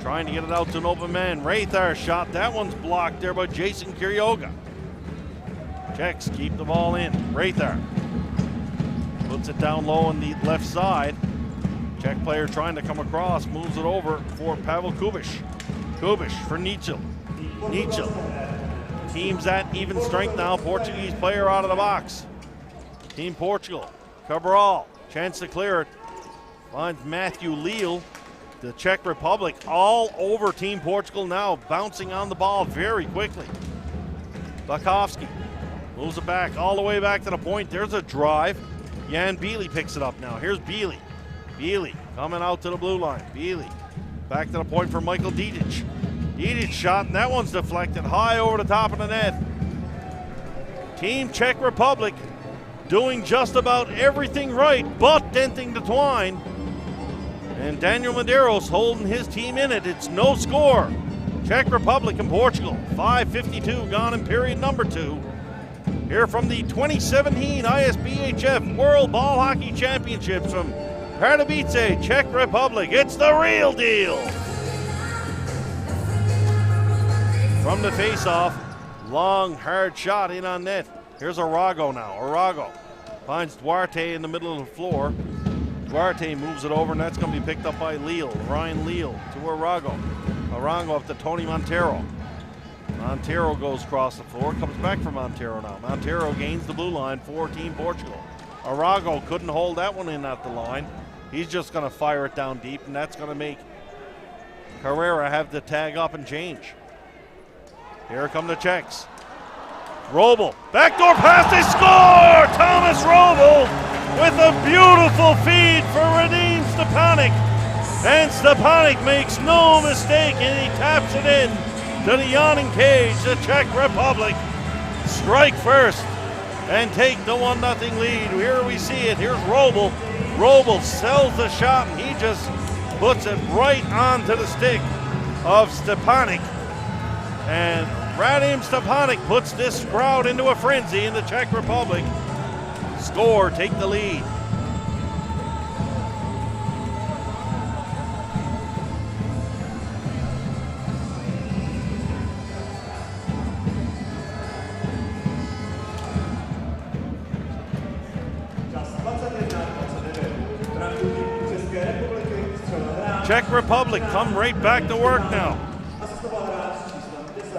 Trying to get it out to an open man. Reiter shot. That one's blocked there by Jason Kirioga. Czechs keep the ball in. Reiter puts it down low on the left side. Czech player trying to come across, moves it over for Pavel Kubiš. Kubiš for Nichel. Nichel. Team's at even strength now. Portuguese player out of the box. Team Portugal. Cabral. Chance to clear it. Finds Matthew Leal. The Czech Republic all over Team Portugal now, bouncing on the ball very quickly. Bakovsky moves it back, all the way back to the point. There's a drive. Jan Beely picks it up now. Here's Beely. Beely coming out to the blue line. Beely back to the point for Michael Didic. Didic shot, and that one's deflected high over the top of the net. Team Czech Republic doing just about everything right, but denting the twine. And Daniel Medeiros holding his team in it. It's no score. Czech Republic and Portugal. 5:52 gone in period number 2. Here from the 2017 ISBHF World Ball Hockey Championships from Pardubice, Czech Republic. It's the real deal. From the face-off, long, hard shot in on net. Here's Arago now. Arago finds Duarte in the middle of the floor. Duarte moves it over, and that's going to be picked up by Leal. Ryan Leal to Arago. Arago up to Tony Montero. Montero goes across the floor, comes back for Montero now. Montero gains the blue line for Team Portugal. Arago couldn't hold that one in at the line. He's just going to fire it down deep, and that's going to make Carrera have to tag up and change. Here come the Czechs. Robel, backdoor pass, they score! Thomas Robel with a beautiful feed for Radim Stepanek. And Stepanek makes no mistake, and he taps it in to the yawning cage. The Czech Republic strike first and take the 1-0 lead. Here we see it. Here's Robel. Robel sells the shot, and he just puts it right onto the stick of Stepanek. And Radim Stepanek puts this crowd into a frenzy in the Czech Republic. Score, take the lead. Czech Republic come right back to work now.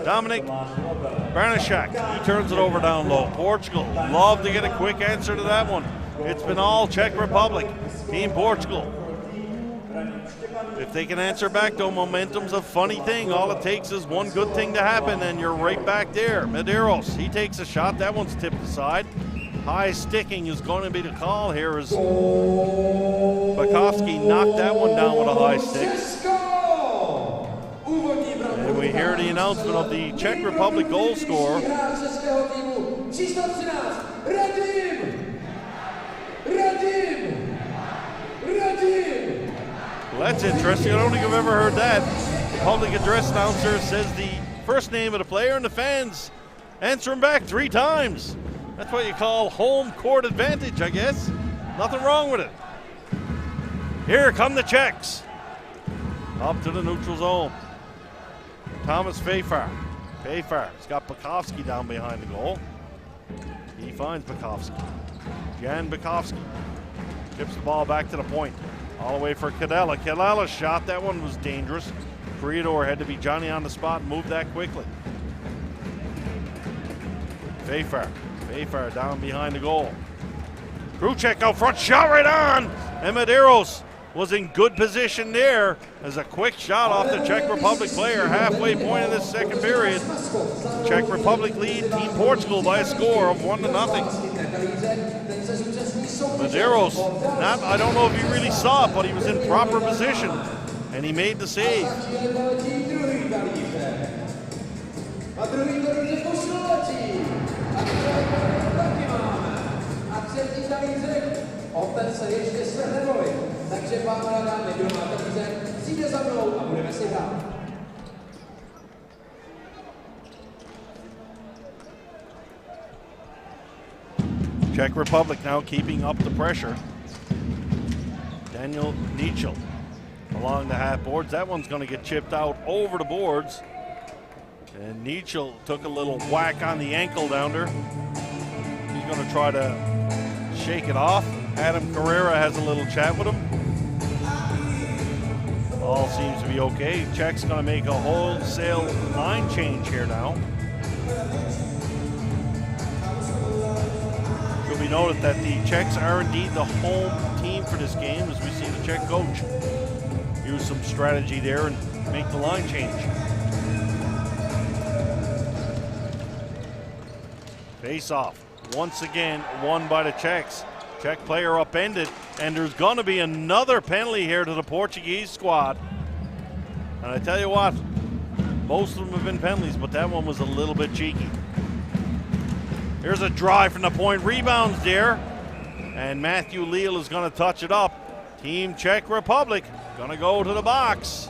Dominic Barnashak, he turns it over down low. Portugal, love to get a quick answer to that one. It's been all Czech Republic. Team Portugal. If they can answer back, though, momentum's a funny thing. All it takes is one good thing to happen, and you're right back there. Medeiros, he takes a shot. That one's tipped aside. High sticking is going to be the call here as Bakovsky knocked that one down with a high stick. And we hear the announcement of the Czech Republic goal scorer. Well, that's interesting. I don't think I've ever heard that. The public address announcer says the first name of the player, and the fans answering back 3 times. That's what you call home court advantage, I guess. Nothing wrong with it. Here come the Czechs. Up to the neutral zone. Thomas Fafar. Fafar's got Bukovski down behind the goal. He finds Bukovski. Jan Bukovski tips the ball back to the point. All the way for Cadella. Cadella's shot, that one was dangerous. Creador had to be Johnny on the spot and move that quickly. Fafar down behind the goal. Kruchek out front, shot right on! And Medeiros was in good position there as a quick shot off the Czech Republic player. Halfway point of this second period. Czech Republic lead Team Portugal by a score of 1-0. Medeiros, I don't know if he really saw it, but he was in proper position and he made the save. Czech Republic now keeping up the pressure. Daniel Nichel along the half boards. That one's going to get chipped out over the boards. And Nichel took a little whack on the ankle down there. He's going to try to shake it off. Adam Carrera has a little chat with him. All seems to be okay. Czech's going to make a wholesale line change here now. Should be noted that the Czechs are indeed the home team for this game, as we see the Czech coach use some strategy there and make the line change. Face off, once again won by the Czechs. Czech player upended, and there's going to be another penalty here to the Portuguese squad. And I tell you what, most of them have been penalties, but that one was a little bit cheeky. Here's a drive from the point, rebounds there, and Matthew Leal is going to touch it up. Team Czech Republic going to go to the box.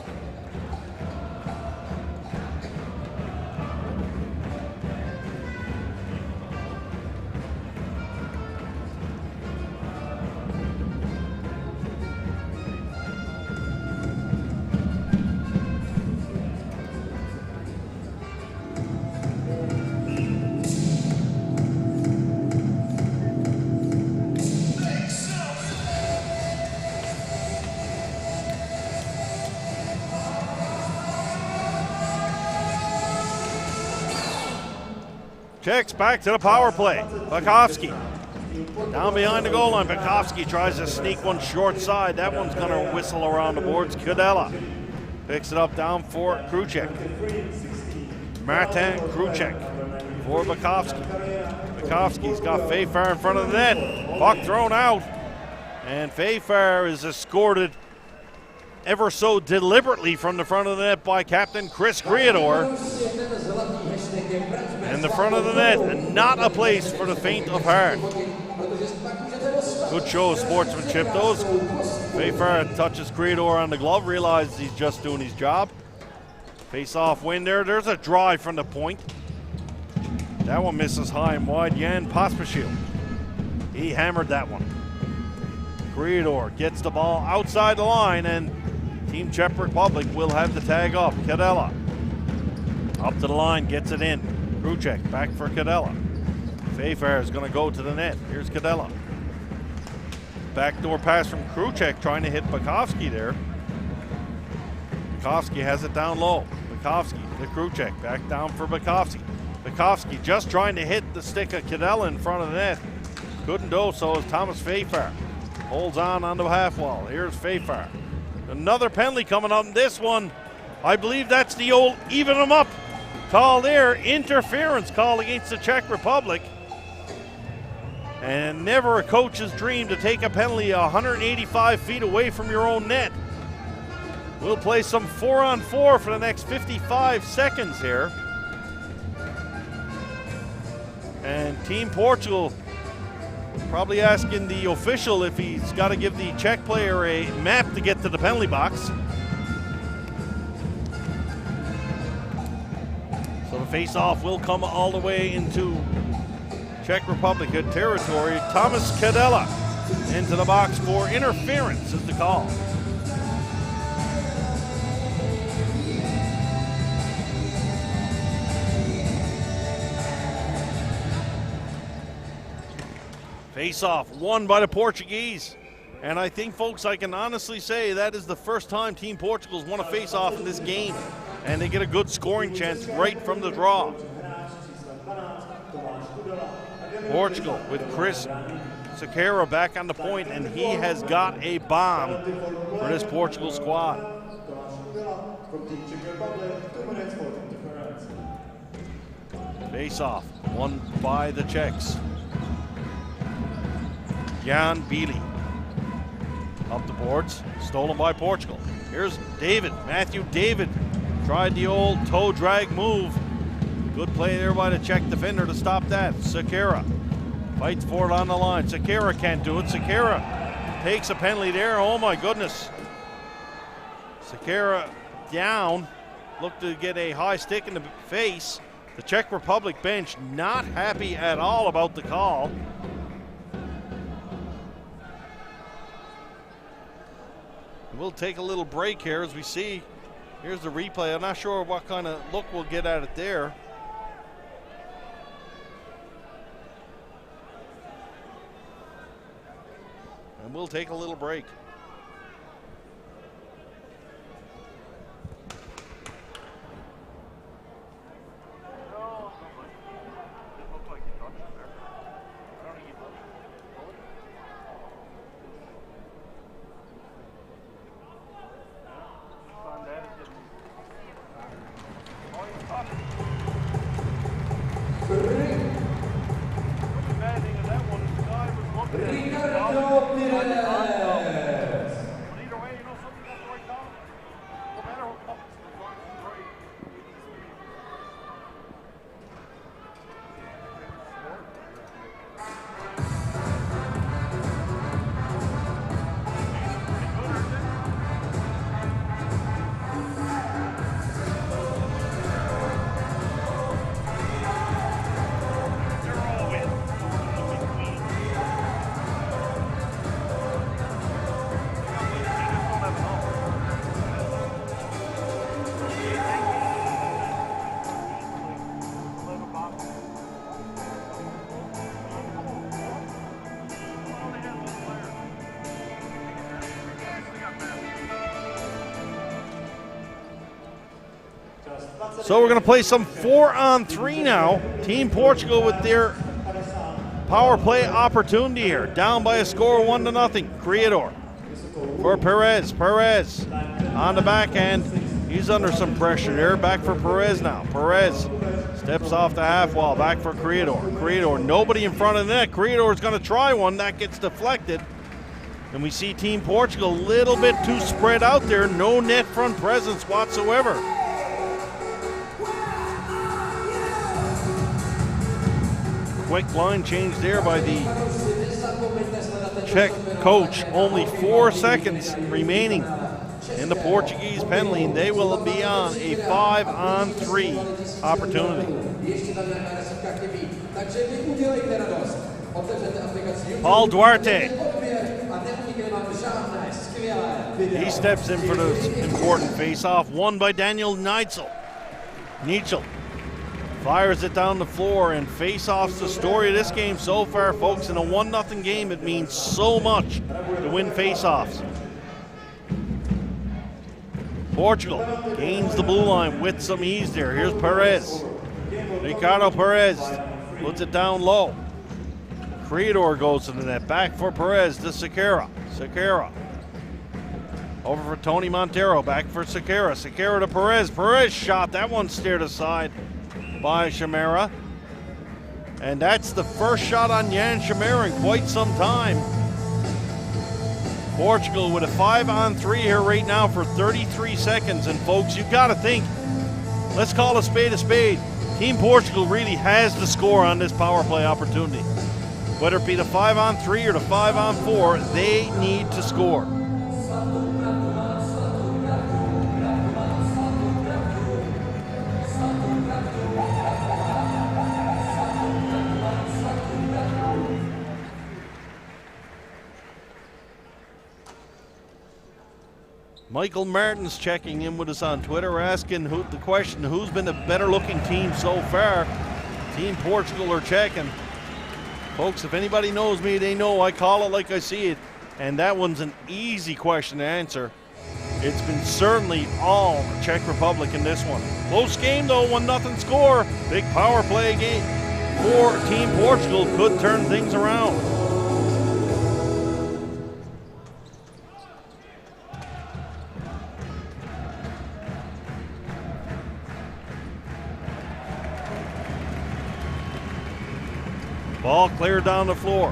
Czechs back to the power play. Bukovski down behind the goal line. Bukovski tries to sneak one short side. That one's going to whistle around the boards. Cadella picks it up down for Kruchek. Martin Kruchek for Bukovski. Bukovski's got Fafar in front of the net. Puck thrown out. And Fafar is escorted ever so deliberately from the front of the net by Captain Chris Creador. In the front of the net, not a place for the faint of heart. Good show of sportsmanship. Those Fafar touches Creador on the glove, realizes he's just doing his job. Face-off win there. There's a drive from the point. That one misses high and wide. Jan Pospisil, he hammered that one. Creador gets the ball outside the line, and Team Czech Republic will have the tag up. Cadella up to the line, gets it in. Kruchek back for Cadella. Fafar is going to go to the net. Here's Cadella. Backdoor pass from Kruchek, trying to hit Bukovski there. Bukovski has it down low. Bukovski to Kruchek, back down for Bukovski. Bukovski just trying to hit the stick of Cadella in front of the net. Couldn't do so as Thomas Fafar holds on the half wall. Here's Fafar. Another penalty coming up in this one. I believe that's the old even them up call there. Interference call against the Czech Republic. And never a coach's dream to take a penalty 185 feet away from your own net. We'll play some 4-on-4 for the next 55 seconds here. And Team Portugal probably asking the official if he's got to give the Czech player a map to get to the penalty box. So the face-off will come all the way into Czech Republic territory. Thomas Kadela into the box for interference is the call. Face-off won by the Portuguese. And I think, folks, I can honestly say that is the first time Team Portugal's won a face-off in this game. And they get a good scoring chance right from the draw. Portugal with Chris Sequeira back on the point, and he has got a bomb for this Portugal squad. Face-off won by the Czechs. Jan Bili up the boards, stolen by Portugal. Here's David, Matthew David, tried the old toe drag move. Good play there by the Czech defender to stop that. Sequeira fights for it on the line. Sequeira can't do it. Sequeira takes a penalty there. Oh my goodness. Sequeira down, looked to get a high stick in the face. The Czech Republic bench not happy at all about the call. We'll take a little break here as we see. Here's the replay. I'm not sure what kind of look we'll get at it there. And we'll take a little break. So we're going to play some 4-on-3 now. Team Portugal with their power play opportunity here. Down by a score 1-0. Creador for Perez. Perez on the backhand. He's under some pressure there. Back for Perez now. Perez steps off the half wall. Back for Creador. Creador, nobody in front of the net. Creador is going to try one. That gets deflected. And we see Team Portugal a little bit too spread out there. No net front presence whatsoever. Quick line change there by the Czech coach. Only 4 seconds remaining in the Portuguese penalty, and they will be on a 5-on-3 opportunity. Paul Duarte. He steps in for the important face-off, won by Daniel Neitzel. Fires it down the floor, and face-off's the story of this game so far, folks. In a 1-0 game, it means so much to win face-offs. Portugal gains the blue line with some ease there. Here's Perez. Ricardo Perez puts it down low. Creador goes to the net. Back for Perez to Sequeira. Sequeira over for Tony Montero. Back for Sequeira. Sequeira to Perez. Perez shot. That one steered aside by Chimera. And that's the first shot on Jan Chimera in quite some time. Portugal with a 5-on-3 here right now for 33 seconds. And folks, you've got to think, let's call a spade a spade. Team Portugal really has the score on this power play opportunity. Whether it be the 5-on-3 or the 5-on-4, they need to score. Michael Martin's checking in with us on Twitter, asking the question, who's been the better looking team so far? Team Portugal or Czech? And folks, if anybody knows me, they know I call it like I see it. And that one's an easy question to answer. It's been certainly all Czech Republic in this one. Close game though, 1-0 score. Big power play game for Team Portugal, could turn things around. Ball cleared down the floor.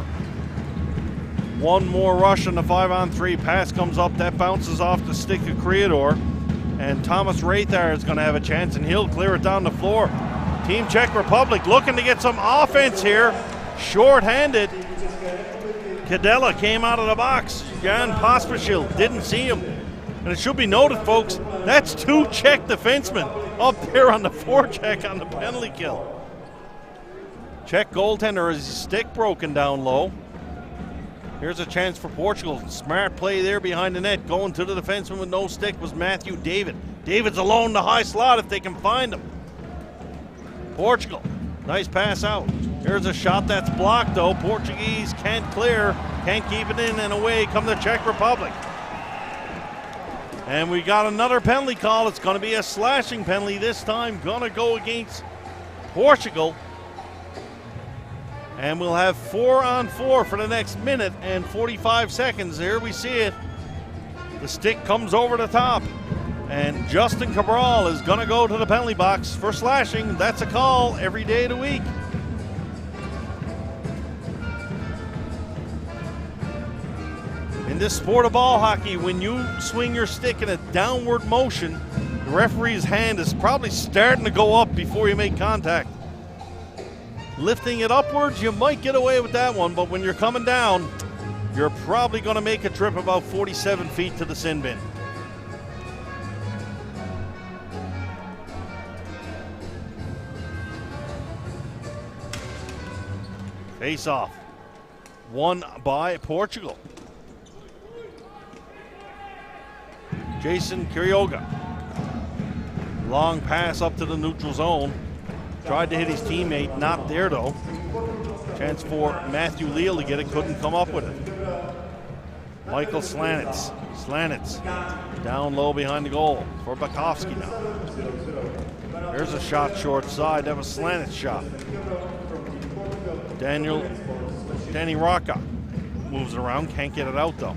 One more rush on the 5-on-3. Pass comes up. That bounces off the stick of Creador. And Thomas Rathar is going to have a chance, and he'll clear it down the floor. Team Czech Republic looking to get some offense here. Short-handed. Kadela came out of the box. Jan Pospišil didn't see him. And it should be noted, folks, that's 2 Czech defensemen up there on the forecheck on the penalty kill. Czech goaltender has his stick broken down low. Here's a chance for Portugal. Smart play there behind the net. Going to the defenseman with no stick was Matthew David. David's alone in the high slot if they can find him. Portugal, nice pass out. Here's a shot that's blocked though. Portuguese can't clear, can't keep it in, and away come the Czech Republic. And we got another penalty call. It's going to be a slashing penalty this time. Going to go against Portugal. And we'll have 4-on-4 for the next minute and 45 seconds. Here we see it. The stick comes over the top. And Justin Cabral is going to go to the penalty box for slashing. That's a call every day of the week. In this sport of ball hockey, when you swing your stick in a downward motion, the referee's hand is probably starting to go up before you make contact. Lifting it upwards, you might get away with that one, but when you're coming down, you're probably going to make a trip about 47 feet to the sin bin. Face off. Won by Portugal. Jason Kirioga. Long pass up to the neutral zone. Tried to hit his teammate, not there though. Chance for Matthew Leal to get it, couldn't come up with it. Michael Slanitz. Slanitz down low behind the goal for Bakovsky now. There's a shot short side. That was Slanitz's shot. Danny Rocca moves it around, can't get it out though.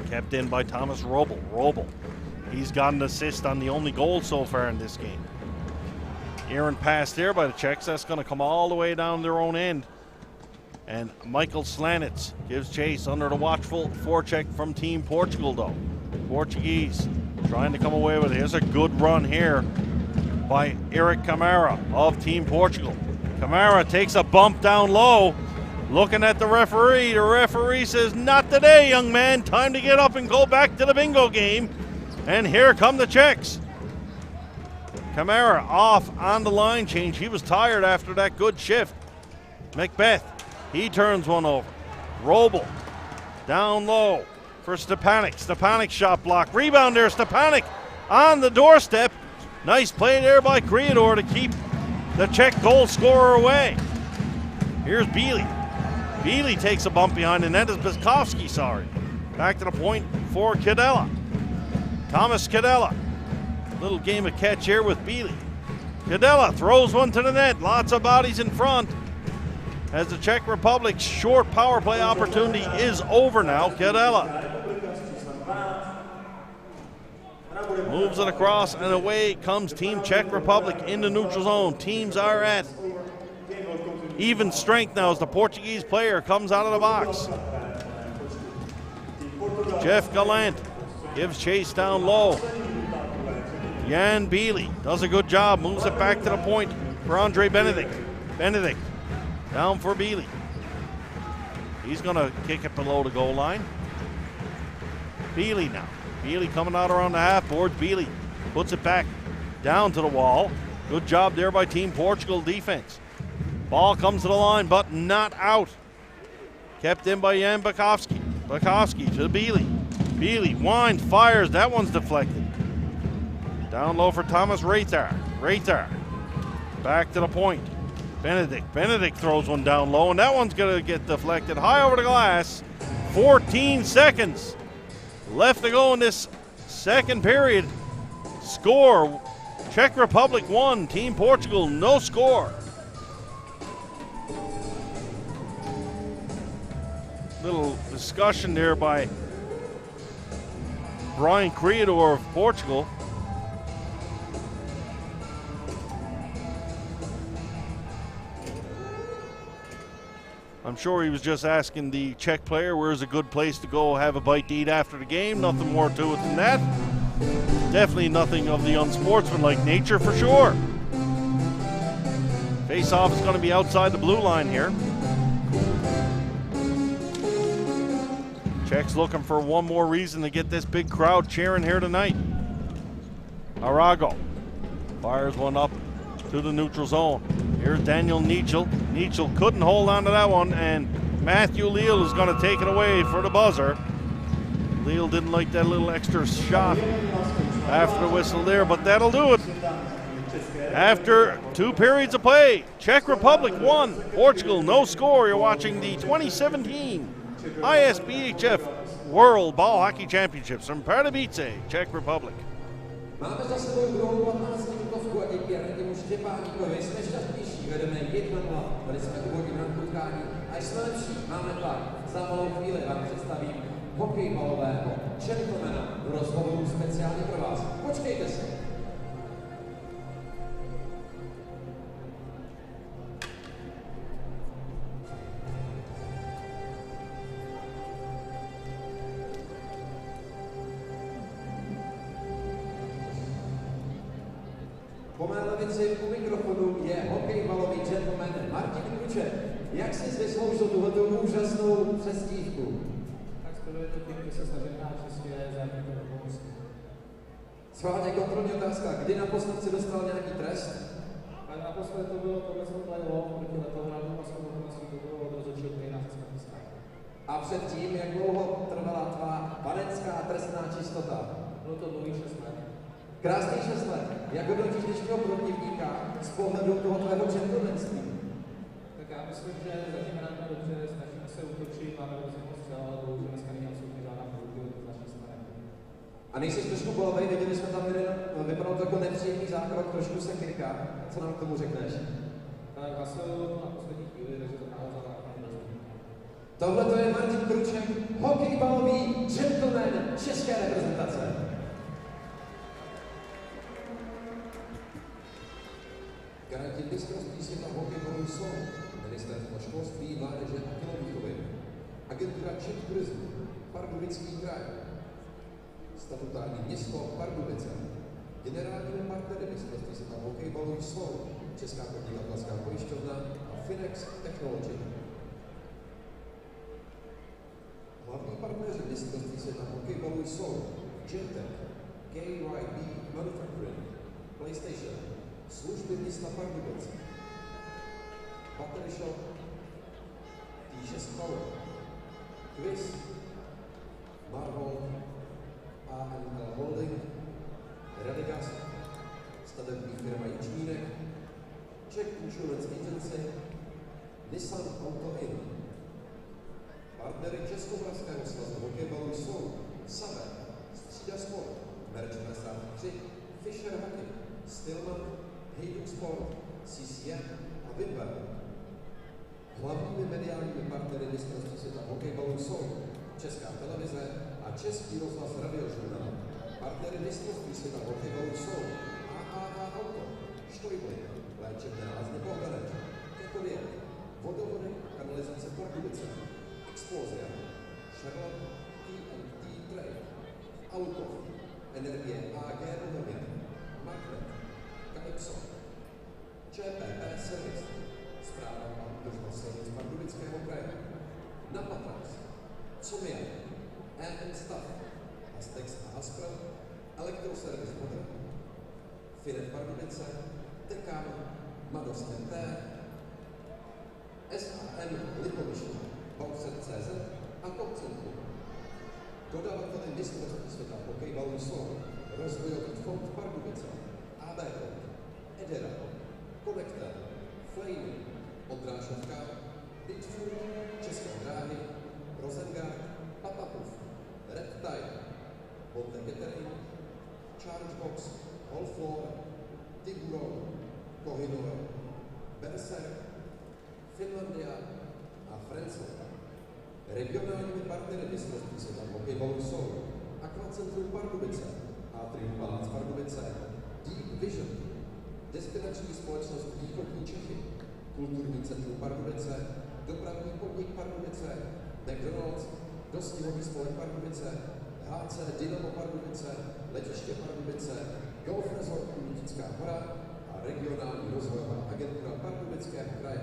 Kept in by Thomas Robel. Robel, he's got an assist on the only goal so far in this game. Errant pass there by the Czechs. That's going to come all the way down their own end. And Michael Slanitz gives chase under the watchful forecheck from Team Portugal though. Portuguese trying to come away with it. Here's a good run here by Eric Camara of Team Portugal. Camara takes a bump down low. Looking at the referee. The referee says, not today, young man. Time to get up and go back to the bingo game. And here come the Czechs. Camara off on the line change. He was tired after that good shift. Macbeth, he turns one over. Robel, down low for Stepanik. Stepanik shot block. Rebound there, Stepanik on the doorstep. Nice play there by Creador to keep the Czech goal scorer away. Here's Bealey. Bealey takes a bump behind the net as Bakovsky, sorry. Back to the point for Kadela. Thomas Kadela. Little game of catch here with Bealey. Kadela throws one to the net. Lots of bodies in front. As the Czech Republic's short power play opportunity is over now. Kadela moves it across and away comes Team Czech Republic in the neutral zone. Teams are at even strength now as the Portuguese player comes out of the box. Jeff Gallant gives chase down low. Jan Bealey does a good job, moves it back to the point for Andre Benedict. Benedict down for Bealey. He's going to kick it below the goal line. Bealey now. Bealey coming out around the half board. Bealey puts it back down to the wall. Good job there by Team Portugal defense. Ball comes to the line, but not out. Kept in by Jan Bakovsky. Bakovsky to Bealey. Bealey winds, fires. That one's deflected. Down low for Thomas Rathar. Back to the point. Benedict throws one down low, and that one's going to get deflected high over the glass. 14 seconds left to go in this second period. Score, Czech Republic 1, Team Portugal no score. Little discussion there by Brian Criador of Portugal. I'm sure he was just asking the Czech player where's a good place to go have a bite to eat after the game. Nothing more to it than that. Definitely nothing of the unsportsmanlike nature for sure. Face-off is going to be outside the blue line here. Czechs looking for one more reason to get this big crowd cheering here tonight. Arago fires one up to the neutral zone. Here's Daniel Nichel. Nichel couldn't hold on to that one, and Matthew Leal is going to take it away for the buzzer. Leal didn't like that little extra shot after the whistle there, but that'll do it. After 2 periods of play, Czech Republic 1, Portugal no score. You're watching the 2017 ISBHF World Ball Hockey Championships from Pardubice, Czech Republic. Máme za sebou druhou 15-minutovku a díky Radimu Štěpáníkovi jsme šťastnější, vedeme 1-0, byli jsme úvodní branku utkání a jsme lepší, máme tlak. Za malou chvíli vám představím hokejbalového gentlemana v rozhovoru speciálně pro vás. Počkejte se. Po mé levici u mikrofonu je hokejbalový gentleman Martin Kuček. Jak jsi vysloužil tuhletu úžasnou přestívku? Tak studuje to tím, že se snažím hrát české zájemné okolnosti. Schválně kontrolní otázka. Kdy naposled si dostal nějaký trest? Tak naposled to bylo tohle play-off, proti letohradu a schopností to bylo od rozhodčího, který nás dneska. A předtím, jak dlouho trvala tvá panenská trestná čistota? Bylo to dlouhých 6 let. Krásných 6 let. Jak hodnotíš dnešního protivníka z pohledu toho tvého gentlemanství? Tak já myslím, že zatím hrajeme dobře, snažíme se útočit, máme rozhodnou střel, ale bohužel dneska není absolutně žádná průběh z naší strany. A nejsi trošku bolavej, viděli jsme tam jeden, vypadal to jako nepříjemný zákrok, trošku se kyrka. Co nám k tomu řekneš? Tak asi na poslední chvíli, takže to máme za záchranu rozhodnutí. Tohle to je Martin Kruček, hokejbalový gentleman české reprezentace. Garanti mistrovství světa hokejbalu jsou Ministerstvo školství, mládeže a tělovýchovy, agentura Czech turismu, Pardubický kraj, statutární město Pardubice, generálními partnery mistrovství světa hokejbalu jsou Česká podnikatelská pojišťovna a Finex Technology. Hlavní partneři mistrovství světa hokejbalu jsou Gentech, KYB Manufacturing, PlayStation, služby města Pardubice, Battery Shop, T6 Power, Quiz, Marvel, AML Holding, Radigas, stavební firma Jičnínek, Czech Insurance Agency, Nissan Auto In. Partnery Českomoravského svazu hokejbalu jsou Save, Střída Sport, Merch 3, Fisher Hockey, Stillman, Hejdu Sport, CCM a Wimber. Hlavními mediálními partnery mistrovství světa hokejbalu jsou Česká televize a Český rozhlas radiožurnál. Partnery mistrovství světa hokejbalu jsou AAA Auto, Štojblik, léčebné lázně Bohdaneč, Kekoliek, vodovody, kanalizace Pardubice, Explozia, Charlotte, TNT Trade, Auto, Energie AG Bohemia, Magnet, Calypso, ČPP Service, Správa a údržba silnic Pardubického kraje, Napatrax, Comia, EN Stav, Astex a Aspel, Elektroservice Modern, Finet Pardubice, Tekam, Mados MT, SAM Lipoviště, Bauxet CZ a Kopcentrum. Dodavatelem mistrovství světa hokejbalu jsou rozvojový fond Pardubice, AB, Edera, Konektor, Flame, Odrážovka, Pitfood, České dráhy, Rosengard, Papapuf, Red Tide, Bonte Catering, Chargebox, Holfloor, Tiguron, Kohinor, Berserk, Finlandia a Frenzel. Regionálními partnery mistrovství světa hokejbalu jsou Aquacentrum Pardubice, Atrium Palác Pardubice, Deep Vision, destinační společnost Východní Čechy, Kulturní centrum Pardubice, Dopravní podnik Pardubice, McDonald's, Dostihový spolek Pardubice, HC Dynamo Pardubice, Letiště Pardubice, Golf Resort Kulitická hora a regionální rozvojová agentura Pardubického kraje.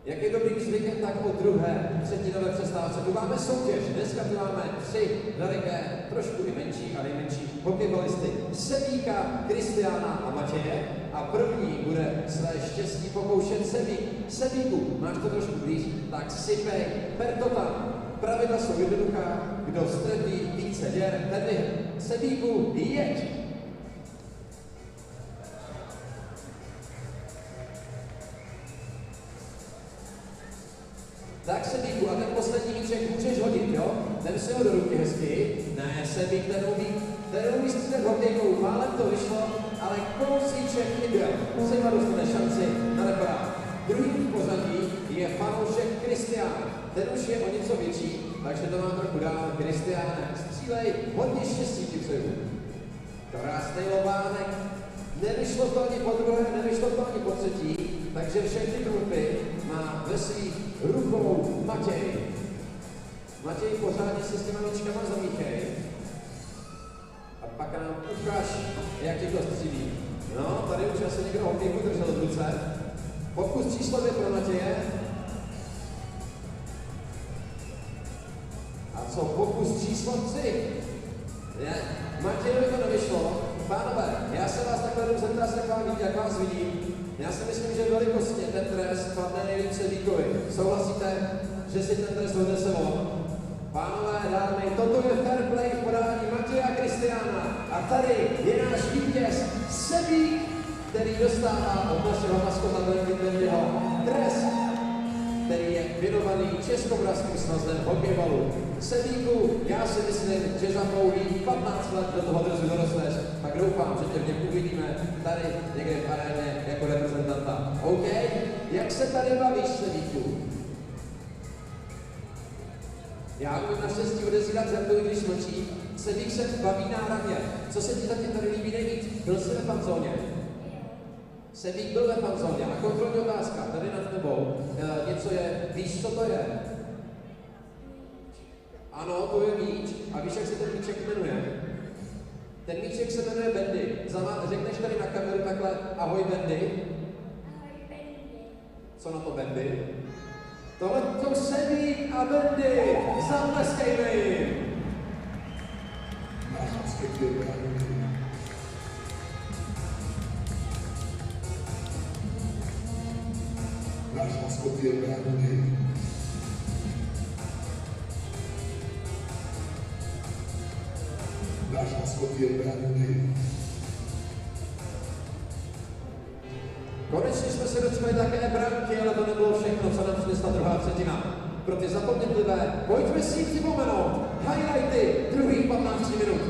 Jak je dobrý zvykem, tak o druhé třetinové přestávce. Tu máme soutěž. Dneska tu máme 3 veliké, trošku i menší a nejmenší hokejbalisty. Sebíka, Kristiána a Matěje. A první bude své štěstí pokoušet Sebík. Sebíku, máš to trošku blíž, tak sypej per to tam. Pravidla jsou jednoduchá. Kdo strefí více děr, ten vyhraje. Sebíku, jeď! Tak Sebíku, a ten poslední míček můžeš hodit, jo? Ten si ho do ruky hezky. Ne, Sebík, ten umí střílet hokejkou, málem to vyšlo, ale kousíček chyběl. Sejma dostane šanci na reparát. Druhým v pořadí je fanoušek Kristián. Ten už je o něco větší, takže to má trochu dál. Kristiáne, střílej, hodně štěstí ti přeju. Krásný lobánek. Nevyšlo to ani po druhé, nevyšlo to ani po třetí, takže všechny trupy má ve svých rukou Matěj. Matěj, pořádně si s těma míčkama zamíchej. A pak nám ukáž, jak ti to střílí. No, tady už asi někdo hokejku držel v ruce. Pokus číslo 2 pro Matěje. A co pokus číslo 3? Ne, Matějovi to nevyšlo. Pánové, já se vás takhle jdu zeptat, jak vás vidím. Já si myslím, že velikostně ten trest padne nejvíce Víkovi. Souhlasíte, že si ten trest hodne sebou? Pánové, dámy, toto je fair play v podání Matěje a Kristiána. A tady je náš vítěz Sebík, který dostává od našeho maskota Bendyho trest, který je věnovaný Českomoravským svazem hokejbalu. Sebíku, já si myslím, že za pouhý 15 let do toho dresu dorosteš, tak doufám, že tě v něm uvidíme tady někde v aréně jako reprezentanta. OK? Jak se tady bavíš, Sebíku? Já budu naštěstí odezírat zemdu, i když mlčí. Sebík se baví náramně. Co se ti zatím tady líbí nejvíc? Byl jsi ve fanzóně? Sebík byl ve fanzóně. A kontrolní otázka, tady nad tebou. Něco je, víš, co to je? Ano, to je míč. A víš, jak se ten míček jmenuje? Ten míček se jmenuje Bendy. Řekneš tady na kameru takhle, ahoj Bendy. Ahoj Bendy. Co na to Bendy? Tohle to Sebík a Bendy. Zatleskejme jim. Náš maskot je Bendy. Náš maskot je Bendy. Konečně jsme se dočkali také branky, ale to nebylo všechno, co nám přinesla druhá třetina. Pro ty zapomnětlivé, pojďme si připomenout highlighty druhých 15 minut.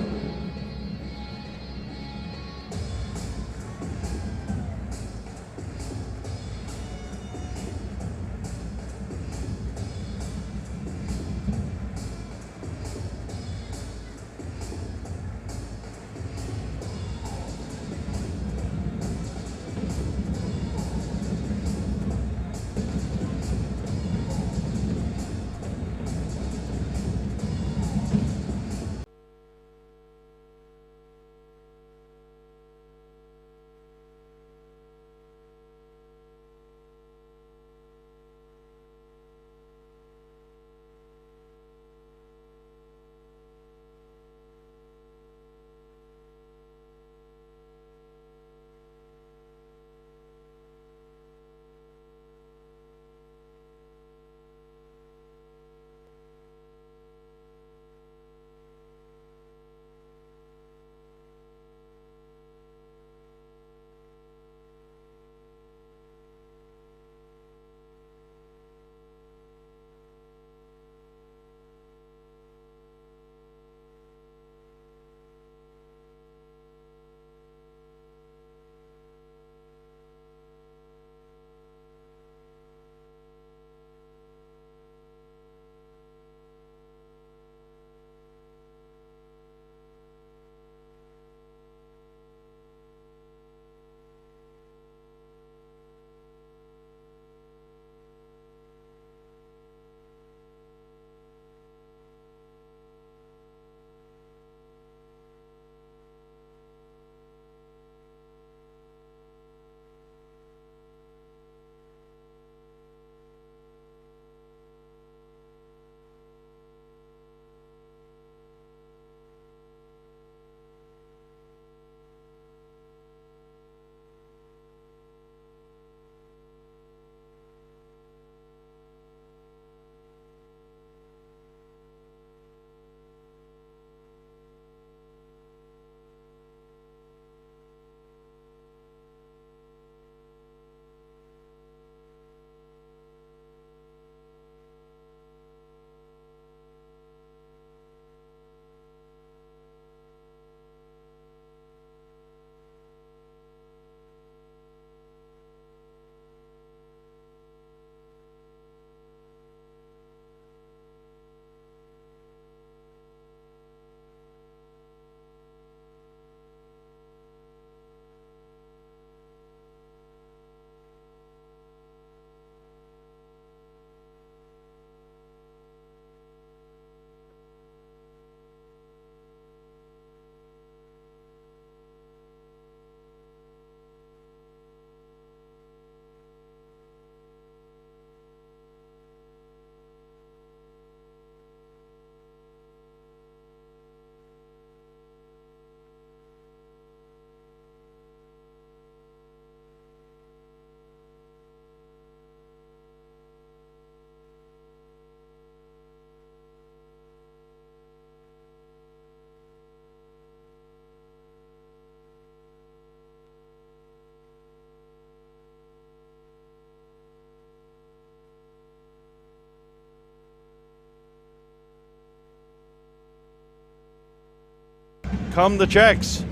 come the Czechs.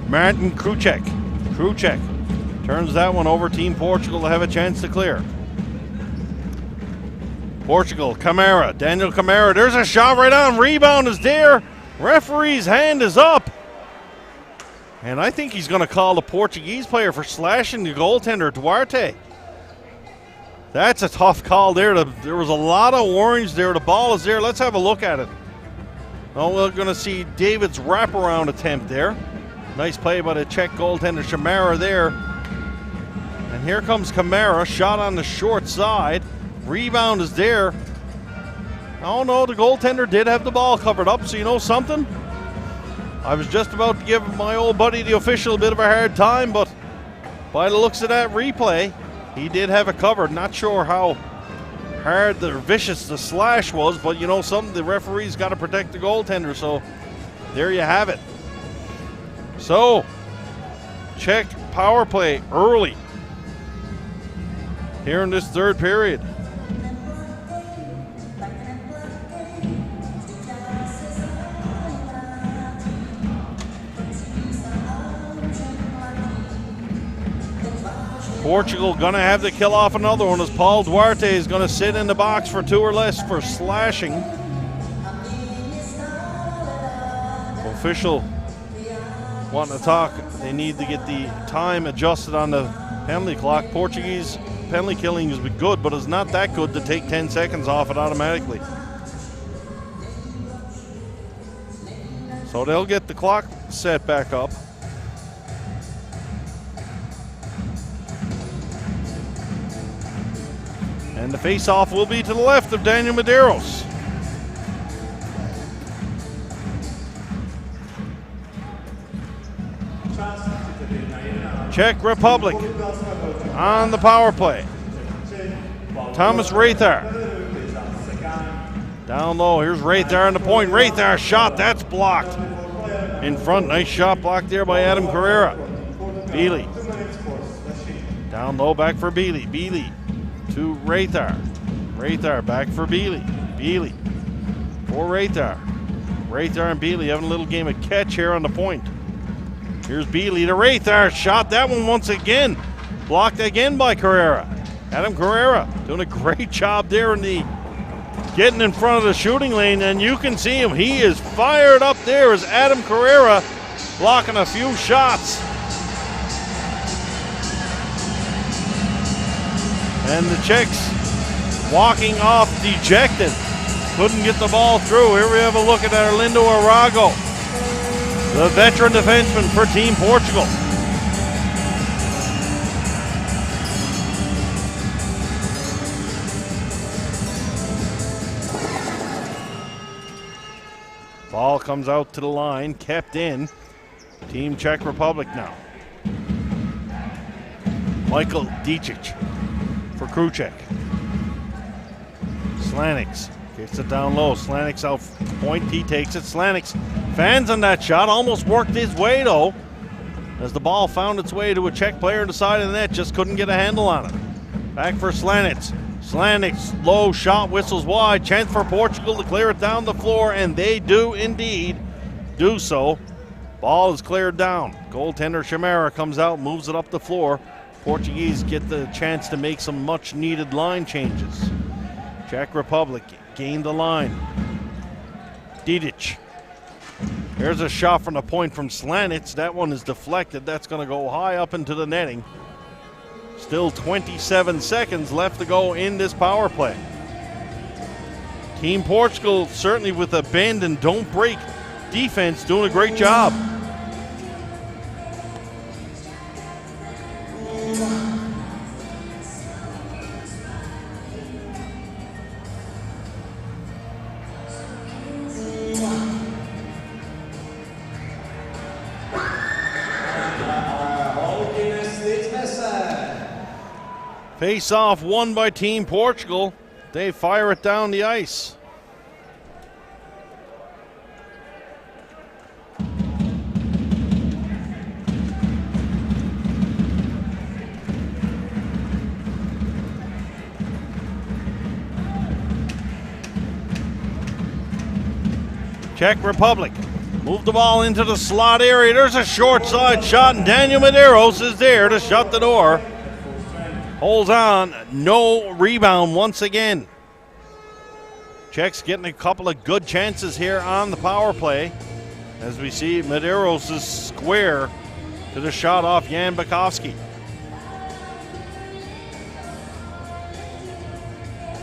Martin Kruček. Kruček turns that one over. Team Portugal to have a chance to clear. Portugal, Camara, Daniel Camara. There's a shot right on. Rebound is there. Referee's hand is up. And I think he's going to call the Portuguese player for slashing the goaltender, Duarte. That's a tough call there. There was a lot of orange there. The ball is there. Let's have a look at it. Oh, we're going to see David's wraparound attempt there. Nice play by the Czech goaltender, Shamara there. And here comes Camara. Shot on the short side. Rebound is there. Oh no, the goaltender did have the ball covered up, so you know something? I was just about to give my old buddy, the official, a bit of a hard time, but by the looks of that replay, he did have it covered. Not sure how hard or vicious the slash was, but you know something, the referee's got to protect the goaltender, so there you have it. So, Czech power play early here in this third period. Portugal gonna have to kill off another one as Paul Duarte is gonna sit in the box for 2 or less for slashing. Official wanting to talk. They need to get the time adjusted on the penalty clock. Portuguese penalty killing is good, but it's not that good to take 10 seconds off it automatically. So they'll get the clock set back up. And the face-off will be to the left of Daniel Medeiros. Czech Republic on the power play. Thomas Rathar. Down low, here's Rathar on the point. Rathar shot, that's blocked. In front, nice shot blocked there by Adam Carrera. Bealey. Down low, back for Bealey. Bealey to Rathar. Rathar back for Bealey. Bealey for Rathar. Rathar and Bealey having a little game of catch here on the point. Here's Bealey to Rathar. Shot that one once again. Blocked again by Carrera. Adam Carrera doing a great job there in the getting in front of the shooting lane, and you can see him. He is fired up there as Adam Carrera blocking a few shots. And the Czechs walking off dejected. Couldn't get the ball through. Here we have a look at Arlindo Arago, the veteran defenseman for Team Portugal. Ball comes out to the line, kept in. Team Czech Republic now. Michael Dicic for Kruček. Slanix gets it down low. Slanix out point, he takes it. Slanix fans on that shot, almost worked his way though, as the ball found its way to a Czech player on the side of the net, just couldn't get a handle on it. Back for Slanix. Slanix, low shot, whistles wide. Chance for Portugal to clear it down the floor, and they do indeed do so. Ball is cleared down. Goaltender Shamara comes out, moves it up the floor. Portuguese get the chance to make some much needed line changes. Czech Republic gained the line. Didic. Here's a shot from the point from Slanitz. That one is deflected. That's going to go high up into the netting. Still 27 seconds left to go in this power play. Team Portugal, certainly with a bend and don't break defense, doing a great job. Face-off won by Team Portugal. They fire it down the ice. Czech Republic Move the ball into the slot area. There's a short side shot, and Daniel Medeiros is there to shut the door. Holds on, no rebound once again. Czechs getting a couple of good chances here on the power play. As we see Medeiros is square to the shot off Jan Bukowski.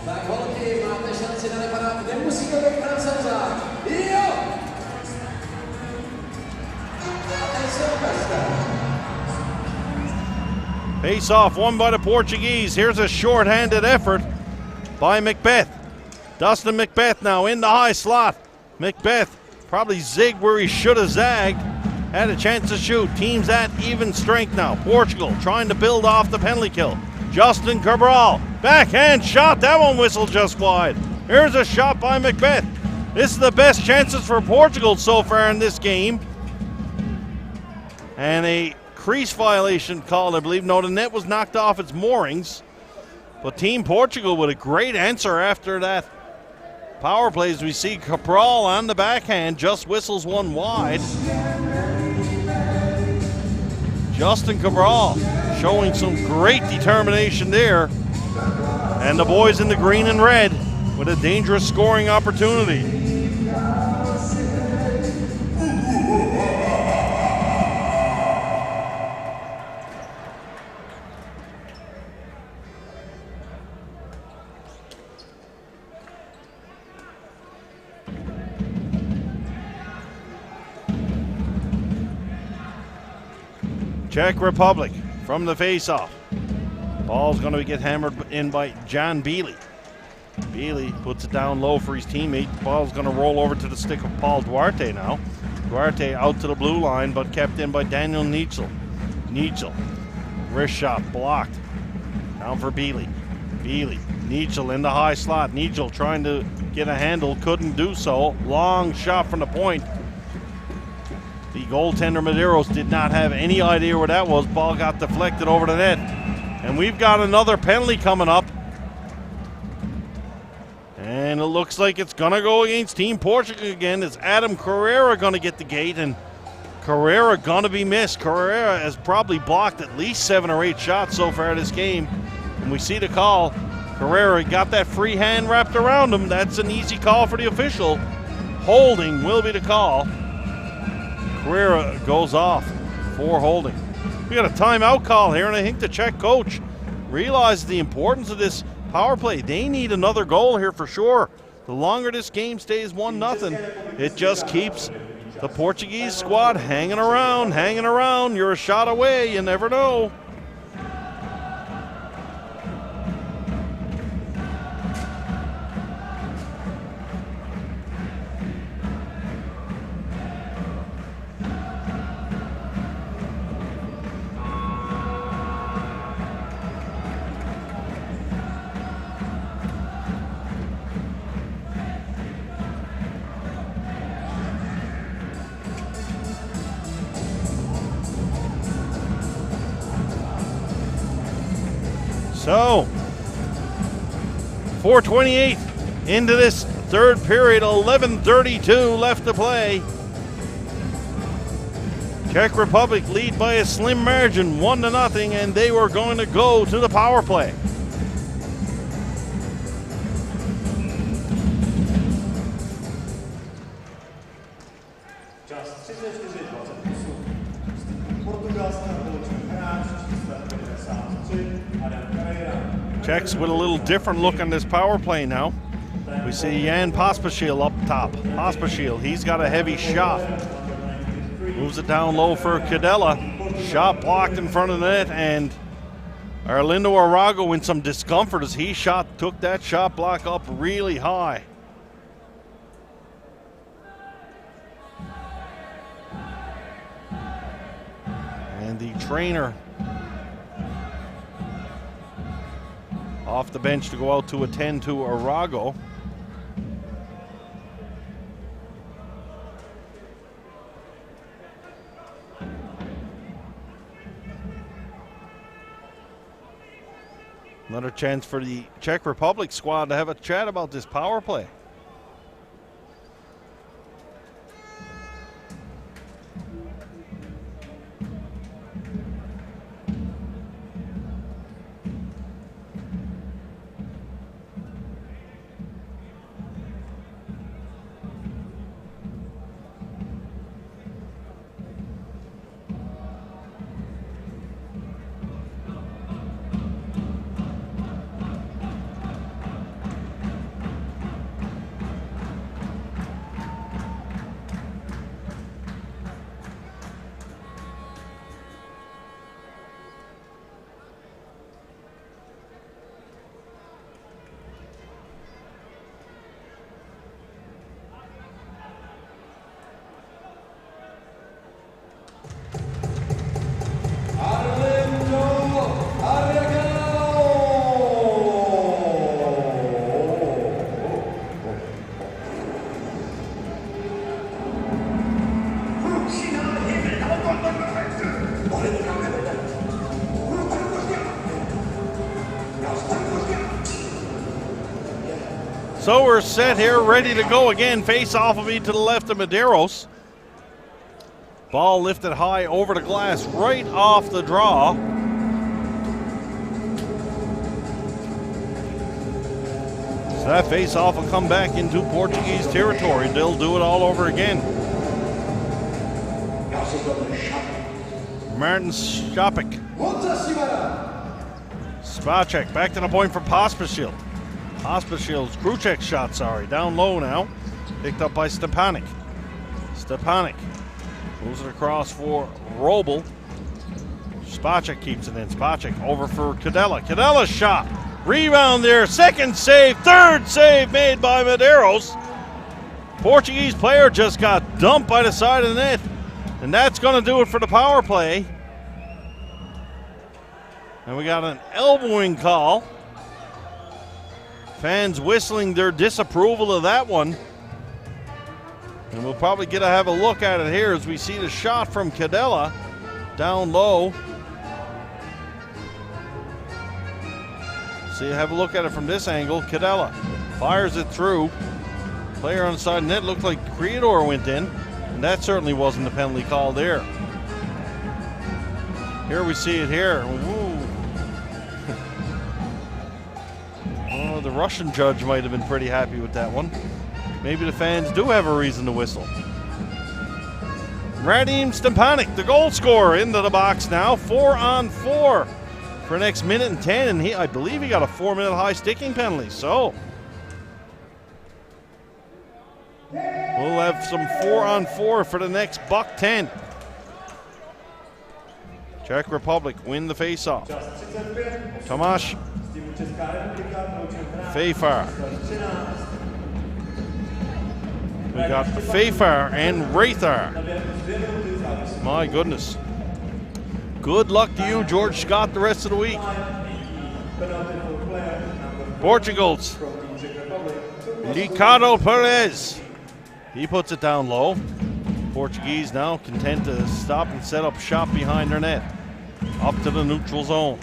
Tak holky, máte šanci na nepadát, nemusí to být Francouza. Jo! A ten se ukazuje. Face off won by the Portuguese. Here's a short-handed effort by Macbeth. Dustin Macbeth now in the high slot. Macbeth probably zigged where he should have zagged. Had a chance to shoot. Team's at even strength now. Portugal trying to build off the penalty kill. Justin Cabral, backhand shot. That one whistled just wide. Here's a shot by Macbeth. This is the best chances for Portugal so far in this game. And a crease violation called, I believe. No, the net was knocked off its moorings. But Team Portugal with a great answer after that power play. As we see Cabral on the backhand, just whistles one wide. Justin Cabral showing some great determination there. And the boys in the green and red with a dangerous scoring opportunity. Czech Republic from the face-off. Ball's going to get hammered in by John Bealey. Bealey puts it down low for his teammate. The ball's going to roll over to the stick of Paul Duarte now. Duarte out to the blue line, but kept in by Daniel Nietzsche. Nietzsche, wrist shot blocked. Down for Bealey. Bealey, Nietzsche in the high slot. Nietzsche trying to get a handle, couldn't do so. Long shot from the point. The goaltender Medeiros did not have any idea where that was. Ball got deflected over the net. And we've got another penalty coming up. And it looks like it's going to go against Team Portugal again. It's Adam Carrera going to get the gate, and Carrera going to be missed. Carrera has probably blocked at least 7 or 8 shots so far this game. And we see the call. Carrera got that free hand wrapped around him. That's an easy call for the official. Holding will be the call. Carrera goes off for holding. We got a timeout call here, and I think the Czech coach realized the importance of this power play. They need another goal here for sure. The longer this game stays 1-0, it just keeps the Portuguese squad hanging around, hanging around. You're a shot away, you never know. So, 4:28 into this third period, 11:32 left to play. Czech Republic lead by a slim margin, 1-0, and they were going to go to the power play. Czechs with a little different look on this power play now. We see Jan Pospišil up top. Pospišil, he's got a heavy shot. Moves it down low for Cadella. Shot blocked in front of the net, and Arlindo Arago in some discomfort as he took that shot block up really high. And the trainer off the bench to go out to attend to Arago. Another chance for the Czech Republic squad to have a chat about this power play. So we're set here, ready to go again. Face off will be to the left of Medeiros. Ball lifted high over the glass, right off the draw. So that face off will come back into Portuguese territory. They'll do it all over again. Martin Šapek. Spacek back to the point for Pospisil. Pospisil's Kruček's shot, down low now. Picked up by Stepanek. Stepanek moves it across for Robel. Spacek keeps it in. Spacek over for Cadella. Cadella's shot. Rebound there. Second save. Third save made by Medeiros. Portuguese player just got dumped by the side of the net. And that's going to do it for the power play. And we got an elbowing call. Fans whistling their disapproval of that one. And we'll probably get to have a look at it here as we see the shot from Cadella down low. See, have a look at it from this angle. Cadella fires it through. Player on the side of the net, looked like Creador went in. And that certainly wasn't the penalty call there. Here we see it here. Woo. Oh, the Russian judge might have been pretty happy with that one. Maybe the fans do have a reason to whistle. Radim Stepanek, the goal scorer, into the box now. 4-on-4 for the next minute and 10. And I believe he got a 4-minute high sticking penalty. So we'll have some 4-on-4 for the next $1.10. Czech Republic win the face-off. Tomáš Fejfar. We got Fejfar and Rathar. My goodness. Good luck to you, George Scott, the rest of the week. Portugal's Ricardo Perez. He puts it down low. Portuguese now content to stop and set up shop behind their net. Up to the neutral zone.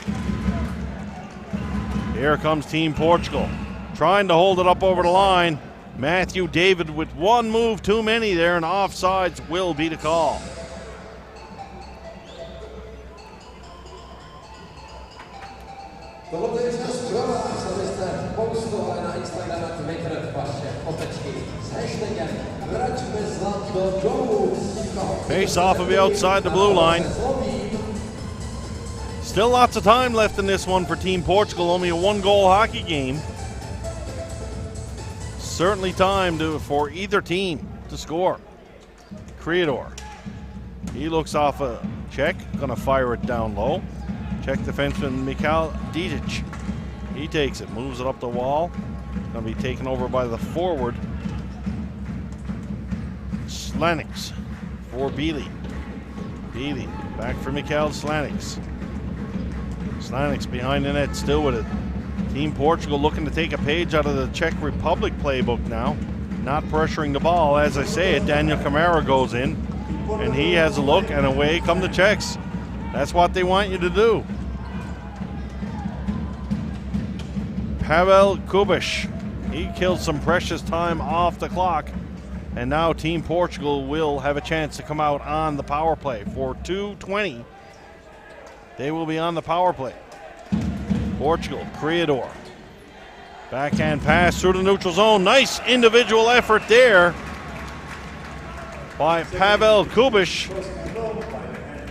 Here comes Team Portugal. Trying to hold it up over the line. Matthew David with one move too many there, and offsides will be the call. Face off will be outside the blue line. Still lots of time left in this one for Team Portugal. Only a 1-goal hockey game. Certainly time for either team to score. Creador. He looks off a check. Going to fire it down low. Czech defenseman Mikhail Didic. He takes it. Moves it up the wall. Going to be taken over by the forward. Slaniks for Beely. Beely back for Mikhail Slaniks. Slaniks behind the net, still with it. Team Portugal looking to take a page out of the Czech Republic playbook now. Not pressuring the ball. As I say it, Daniel Camara goes in, and he has a look, and away come the Czechs. That's what they want you to do. Pavel Kubiš. He killed some precious time off the clock. And now Team Portugal will have a chance to come out on the power play. For 2:20, they will be on the power play. Portugal, Creador. Backhand pass through the neutral zone. Nice individual effort there by Pavel Kubiš.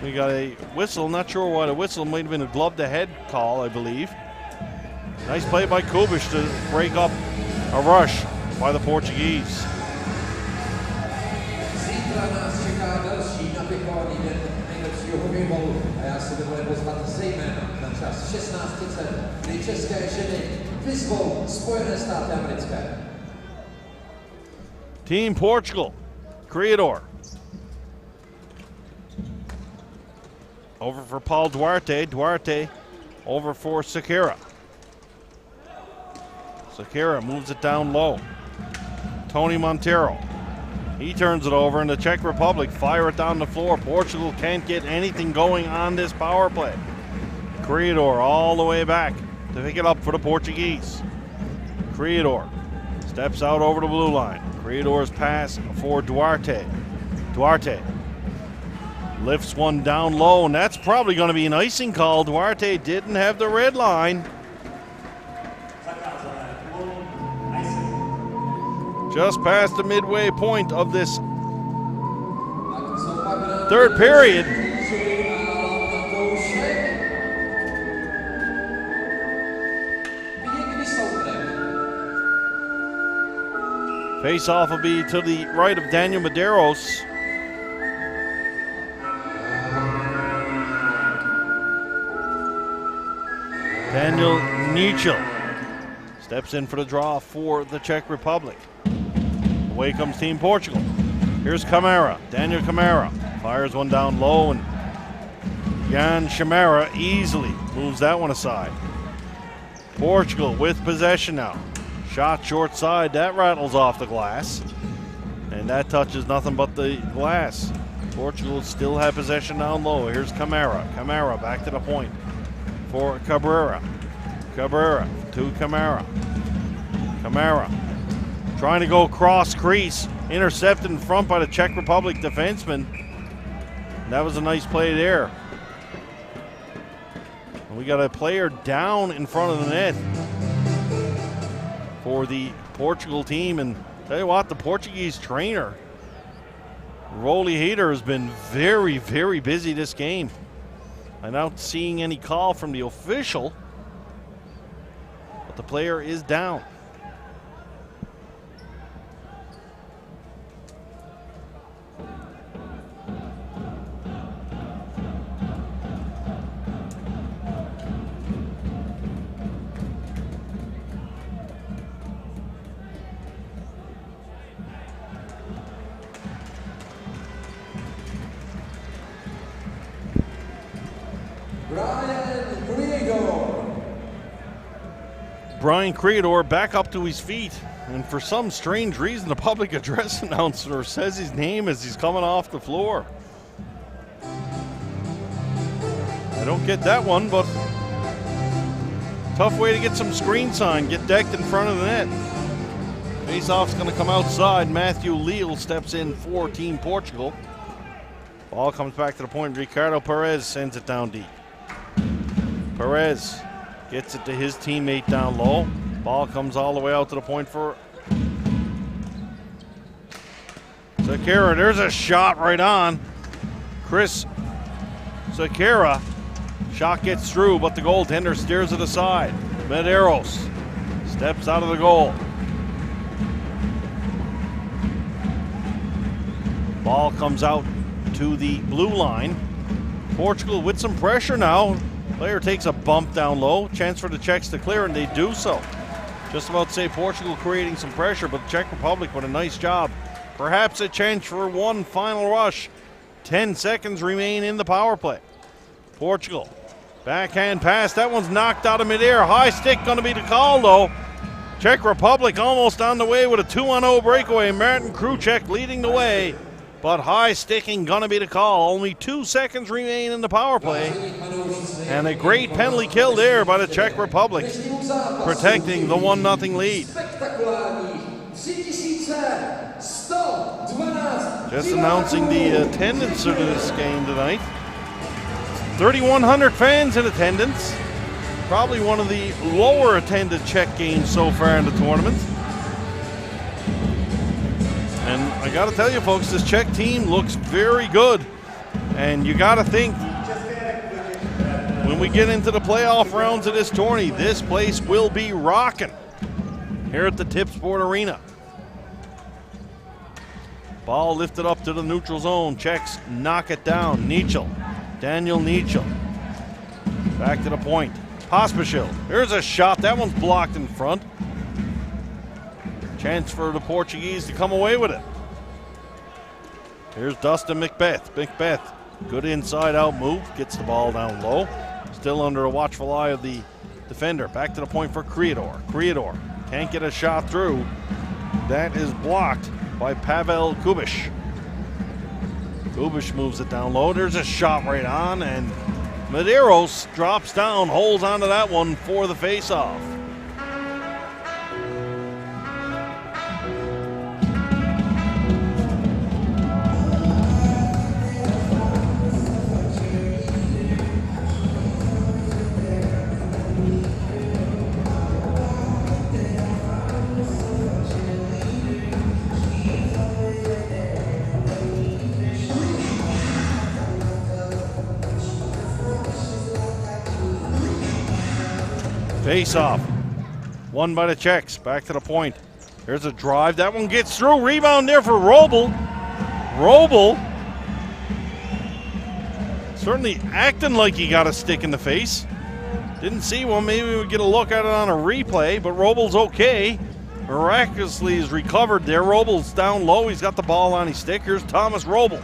We got a whistle. Not sure why the whistle might have been a glove-to-head call, I believe. Nice play by Kubiš to break up a rush by the Portuguese. Zítra nás čeká další napěchovaný den nejlepšího hokejbalu a já si dovolím pozvat zejména na čas 16:30, kdy české ženy vyzvou Spojené státy americké. Team Portugal, Creador. Over for Paul Duarte. Duarte over for Sekera. Sekera moves it down low. Tony Montero. He turns it over, and the Czech Republic fire it down the floor. Portugal can't get anything going on this power play. Creador all the way back to pick it up for the Portuguese. Creador Steps out over the blue line. Creator's pass for Duarte. Duarte lifts one down low, and that's probably going to be an icing call. Duarte didn't have the red line. Just past the midway point of this third period. Face-off will be to the right of Daniel Medeiros. Daniel Nichel steps in for the draw for the Czech Republic. Away comes Team Portugal. Here's Camara, Daniel Camara. Fires one down low, and Jan Chamara easily moves that one aside. Portugal with possession now. Shot short side, that rattles off the glass. And that touches nothing but the glass. Portugal still have possession down low. Here's Camara. Camara back to the point for Cabrera. Cabrera to Camara. Camara trying to go cross crease. Intercepted in front by the Czech Republic defenseman. That was a nice play there. And we got a player down in front of the net for the Portugal team. And tell you what, the Portuguese trainer, Rolly Hader, has been very, very busy this game. I'm not seeing any call from the official, but the player is down. Brian Creedor back up to his feet, and for some strange reason the public address announcer says his name as he's coming off the floor. I don't get that one, but tough way to get some screen time, get decked in front of the net. Face-off's going to come outside. Matthew Leal steps in for Team Portugal. Ball comes back to the point. Ricardo Perez sends it down deep. Perez gets it to his teammate down low. Ball comes all the way out to the point for Zakara. There's a shot right on. Chris Zakara. Shot gets through, but the goaltender steers it aside. Medeiros steps out of the goal. Ball comes out to the blue line. Portugal with some pressure now. Player takes a bump down low. Chance for the Czechs to clear, and they do so. Just about to say Portugal creating some pressure, but the Czech Republic with a nice job. Perhaps a chance for one final rush. 10 seconds remain in the power play. Portugal, backhand pass. That one's knocked out of midair. High stick going to be the call, though. Czech Republic almost on the way with a 2-0 breakaway. Martin Kruček leading the way. But high sticking gonna be the call. Only 2 seconds remain in the power play. And a great penalty kill there by the Czech Republic, protecting the 1-0 lead. Just announcing the attendance of this game tonight. 3,100 fans in attendance. Probably one of the lower attended Czech games so far in the tournament. And I got to tell you, folks, this Czech team looks very good. And you got to think, when we get into the playoff rounds of this tourney, this place will be rocking here at the Tipsport Arena. Ball lifted up to the neutral zone. Czechs knock it down. Nichel, Daniel Nichel. Back to the point. Pospisil. Here's a shot. That one's blocked in front. Chance for the Portuguese to come away with it. Here's Dustin Macbeth. Macbeth, good inside-out move. Gets the ball down low. Still under a watchful eye of the defender. Back to the point for Creedor. Creedor can't get a shot through. That is blocked by Pavel Kubish. Kubish moves it down low. There's a shot right on, and Medeiros drops down, holds onto that one for the face-off. Face-off. Won by the Czechs. Back to the point. There's a drive. That one gets through. Rebound there for Roble. Roble certainly acting like he got a stick in the face. Didn't see one. Maybe we would get a look at it on a replay, but Roble's okay. Miraculously is recovered there. Roble's down low. He's got the ball on his stick. Here's Thomas Roble.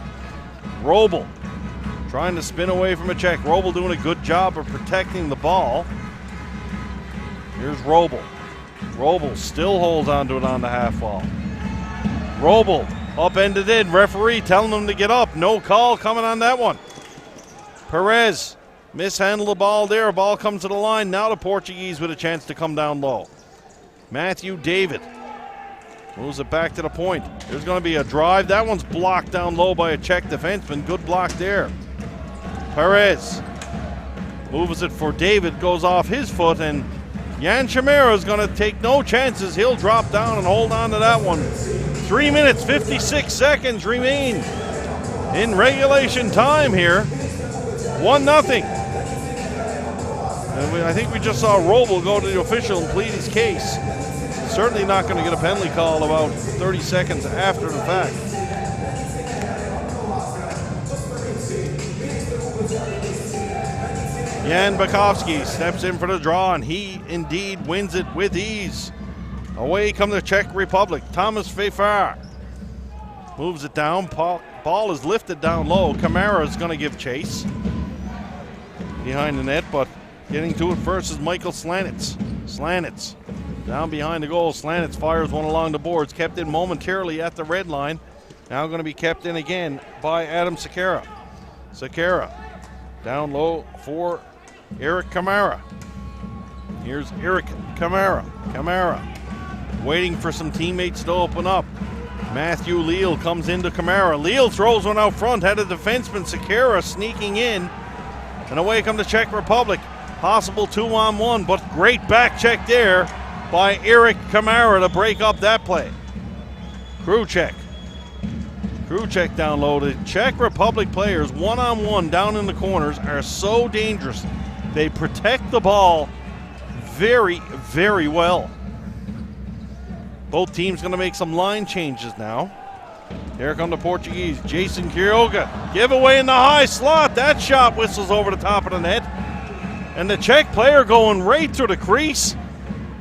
Roble trying to spin away from a Czech. Roble doing a good job of protecting the ball. Here's Roble. Roble still holds onto it on the half wall. Roble upended in. Referee telling him to get up. No call coming on that one. Perez mishandled the ball there. Ball comes to the line. Now the Portuguese with a chance to come down low. Matthew David moves it back to the point. There's going to be a drive. That one's blocked down low by a Czech defenseman. Good block there. Perez moves it for David. Goes off his foot, and Jan Chimera is going to take no chances. He'll drop down and hold on to that one. 3 minutes, 56 seconds remain in regulation time here. 1-0. And I think we just saw Roble go to the official and plead his case. Certainly not going to get a penalty call about 30 seconds after the fact. Jan Bakovsky steps in for the draw, and he indeed wins it with ease. Away come the Czech Republic. Thomas Fefar moves it down. Ball is lifted down low. Kamara is going to give chase behind the net, but getting to it first is Michael Slanitz. Slanitz down behind the goal. Slanitz fires one along the boards. Kept in momentarily at the red line. Now going to be kept in again by Adam Sekera. Sekera down low for Eric Kamara. Here's Eric Kamara. Kamara waiting for some teammates to open up. Matthew Leal comes into Kamara. Leal throws one out front. Had a defenseman, Sekera, sneaking in. And away come the Czech Republic. Possible 2-on-1, but great back check there by Eric Kamara to break up that play. Kruček down low. The Czech Republic players, one-on-one down in the corners, are so dangerous. They protect the ball very, very well. Both teams going to make some line changes now. Here come the Portuguese. Jason Quiroga. Giveaway in the high slot. That shot whistles over the top of the net. And the Czech player going right through the crease.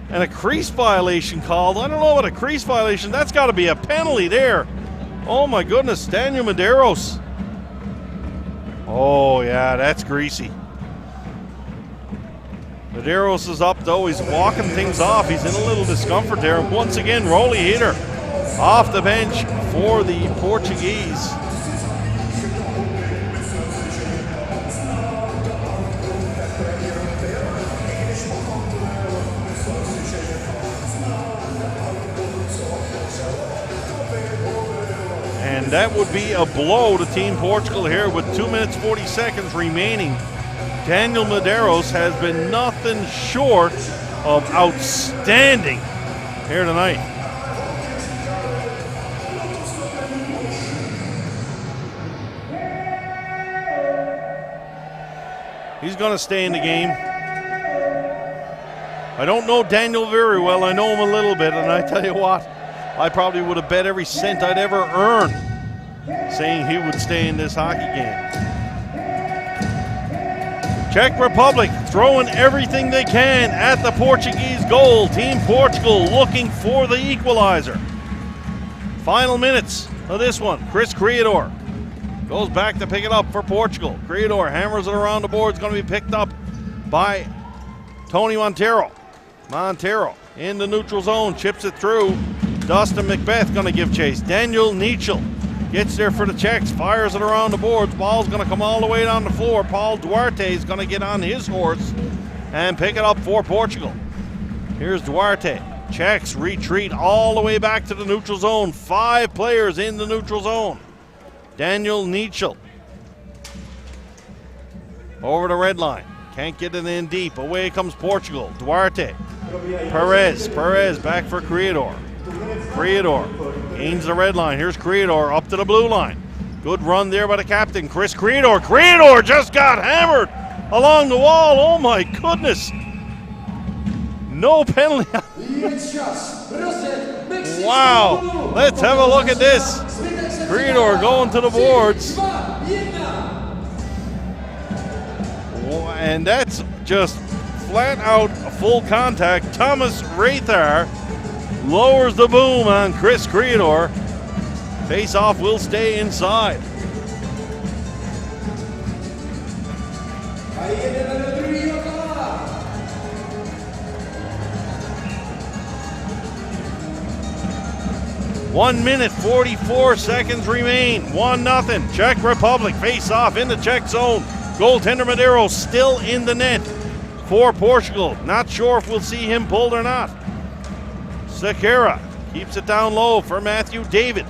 And a crease violation called. I don't know what a crease violation. That's got to be a penalty there. Oh my goodness. Daniel Medeiros. Oh yeah, that's greasy. Medeiros is up though. He's walking things off. He's in a little discomfort there. Once again, Rolly Heater off the bench for the Portuguese. And that would be a blow to Team Portugal here with 2 minutes 40 seconds remaining. Daniel Medeiros has been nothing short of outstanding here tonight. He's going to stay in the game. I don't know Daniel very well. I know him a little bit, and I tell you what, I probably would have bet every cent I'd ever earned saying he would stay in this hockey game. Czech Republic throwing everything they can at the Portuguese goal. Team Portugal looking for the equalizer. Final minutes of this one. Chris Creador goes back to pick it up for Portugal. Creador hammers it around the board. It's going to be picked up by Tony Montero. Montero in the neutral zone, chips it through. Dustin Macbeth going to give chase. Daniel Nichel gets there for the Czechs, fires it around the boards. Ball's going to come all the way down the floor. Paul Duarte is going to get on his horse and pick it up for Portugal. Here's Duarte. Czechs retreat all the way back to the neutral zone. 5 players in the neutral zone. Daniel Nichel over the red line. Can't get it in deep. Away comes Portugal. Duarte. Perez back for Creador. Creador gains the red line. Here's Creador up to the blue line. Good run there by the captain, Chris Creador. Creador just got hammered along the wall. Oh my goodness. No penalty. Wow. Let's have a look at this. Creedor going to the boards. And that's just flat out full contact. Thomas Rathar lowers the boom on Chris Creedor. Face-off will stay inside. One minute, 44 seconds remain. 1-0. Czech Republic face-off in the Czech zone. Goaltender Madero still in the net for Portugal. Not sure if we'll see him pulled or not. Sekera keeps it down low for Matthew David.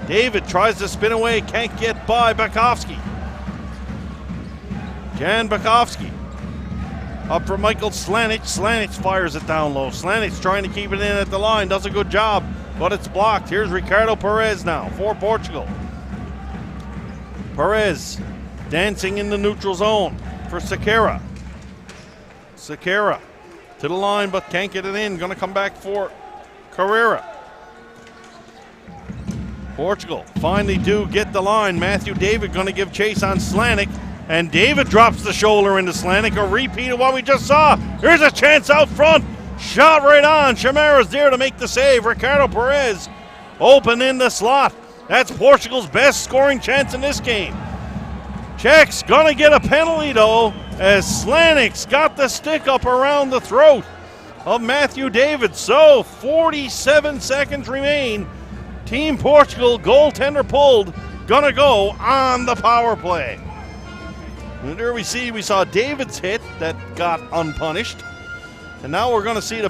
David tries to spin away, can't get by Bakovsky. Jan Bakovsky up for Michael Slanic. Slanic fires it down low. Slanic's trying to keep it in at the line, does a good job, but it's blocked. Here's Ricardo Perez now for Portugal. Perez dancing in the neutral zone for Sekera. Sekera to the line, but can't get it in. Gonna come back for Carrera. Portugal finally do get the line. Matthew David gonna give chase on Slanic, and David drops the shoulder into Slanic. A repeat of what we just saw. Here's a chance out front. Shot right on. Chamara's there to make the save. Ricardo Perez open in the slot. That's Portugal's best scoring chance in this game. Czech's gonna get a penalty though, as Slanic's got the stick up around the throat of Matthew David. So 47 seconds remain. Team Portugal, goaltender pulled, gonna go on the power play. And there we saw David's hit that got unpunished. And now we're gonna see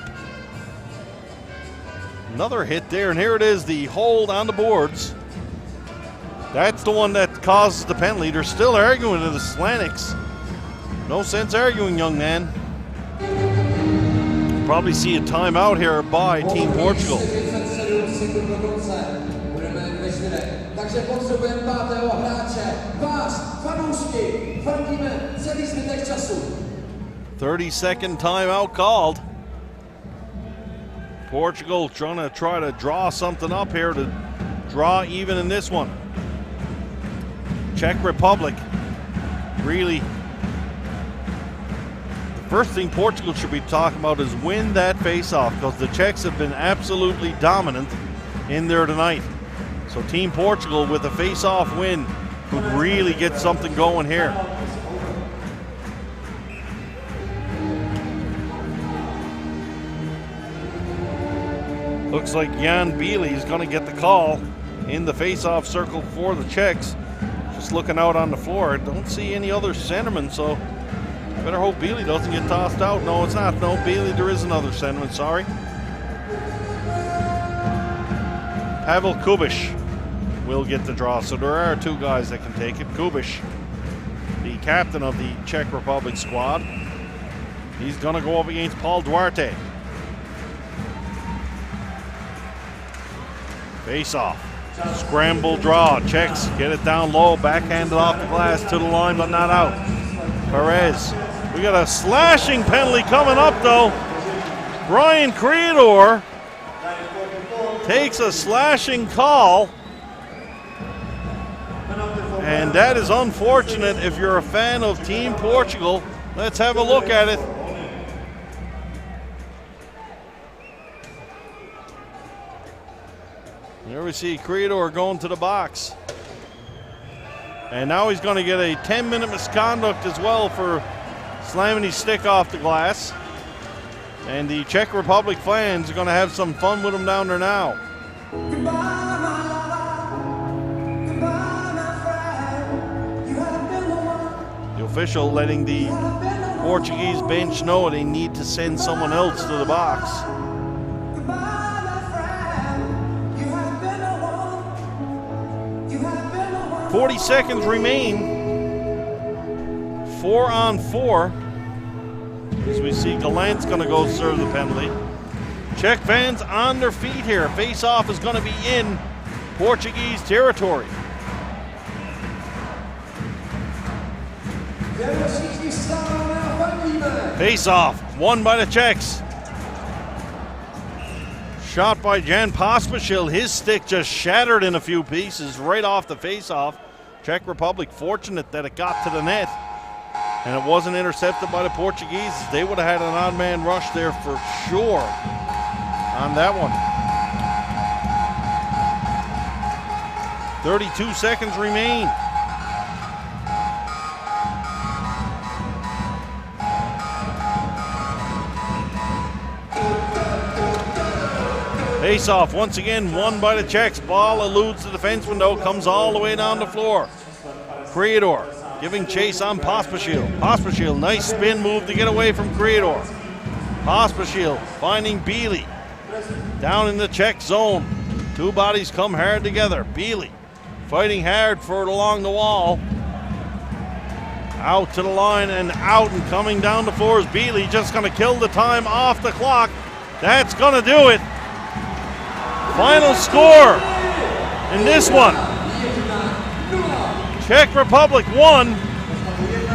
another hit there, and here it is, the hold on the boards. That's the one that causes the penalty. They're still arguing with the Slanics. No sense arguing, young man. Probably see a timeout here by Team Portugal. Takže potřebujeme pátého hráče. Vás, fanoušky, fandíme celý zbytek času. 30-second timeout called. Portugal trying to draw something up here to draw even in this one. Czech Republic really, the first thing Portugal should be talking about is win that face-off, because the Czechs have been absolutely dominant in there tonight. So Team Portugal with a face-off win could really get something going here. Looks like Jan Bielik is going to get the call in the face-off circle for the Czechs. Just looking out on the floor, don't see any other centerman, so better hope Bielik doesn't get tossed out. No, it's not. No, Bielik, there is another centerman, sorry. Pavel Kubiš will get the draw. So there are two guys that can take it. Kubiš, the captain of the Czech Republic squad, he's going to go up against Paul Duarte. Face off. Scramble draw. Czechs get it down low. Backhanded off the glass to the line, but not out. Perez. We got a slashing penalty coming up, though. Brian Creedor takes a slashing call. And that is unfortunate if you're a fan of Team Portugal. Let's have a look at it. There we see Creedor going to the box. And now he's going to get a 10-minute misconduct as well for slamming his stick off the glass. And the Czech Republic fans are going to have some fun with him down there now. The official letting the Portuguese bench know they need to send someone else to the box. "40 seconds remain. 4-on-4. As we see Gallant's going to go serve the penalty. Czech fans on their feet here. Face-off is going to be in Portuguese territory. Face-off, won by the Czechs. shot by Jan Pospišil. His stick just shattered in a few pieces right off the face-off. Czech Republic fortunate that it got to the net and it wasn't intercepted by the Portuguese. They would have had an odd man rush there for sure on that one. 32 seconds remain. Face-off once again won by the Czechs. Ball eludes the defenseman though, comes all the way down the floor. Creador giving chase on Pospišil. Pospišil, nice spin move to get away from Creador. Pospišil finding Beely down in the Czech zone. Two bodies come hard together. Beely fighting hard for it along the wall. Out to the line and out and coming down the floor is Beely. Just going to kill the time off the clock. That's going to do it. Final score in this one. Czech Republic 1,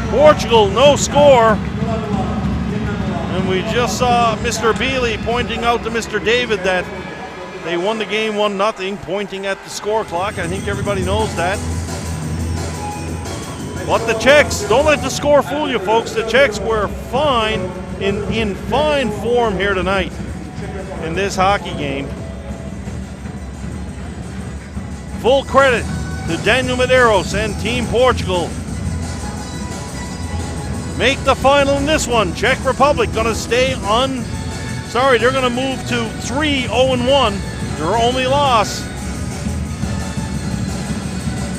Portugal no score. And we just saw Mr. Beely pointing out to Mr. David that they won the game 1-0, pointing at the score clock. I think everybody knows that. But the Czechs, don't let the score fool you, folks. The Czechs were fine, in fine form here tonight in this hockey game. Full credit to Daniel Medeiros and Team Portugal. Make the final in this one. Czech Republic going to stay they're going to move to 3-0-1. Their only loss,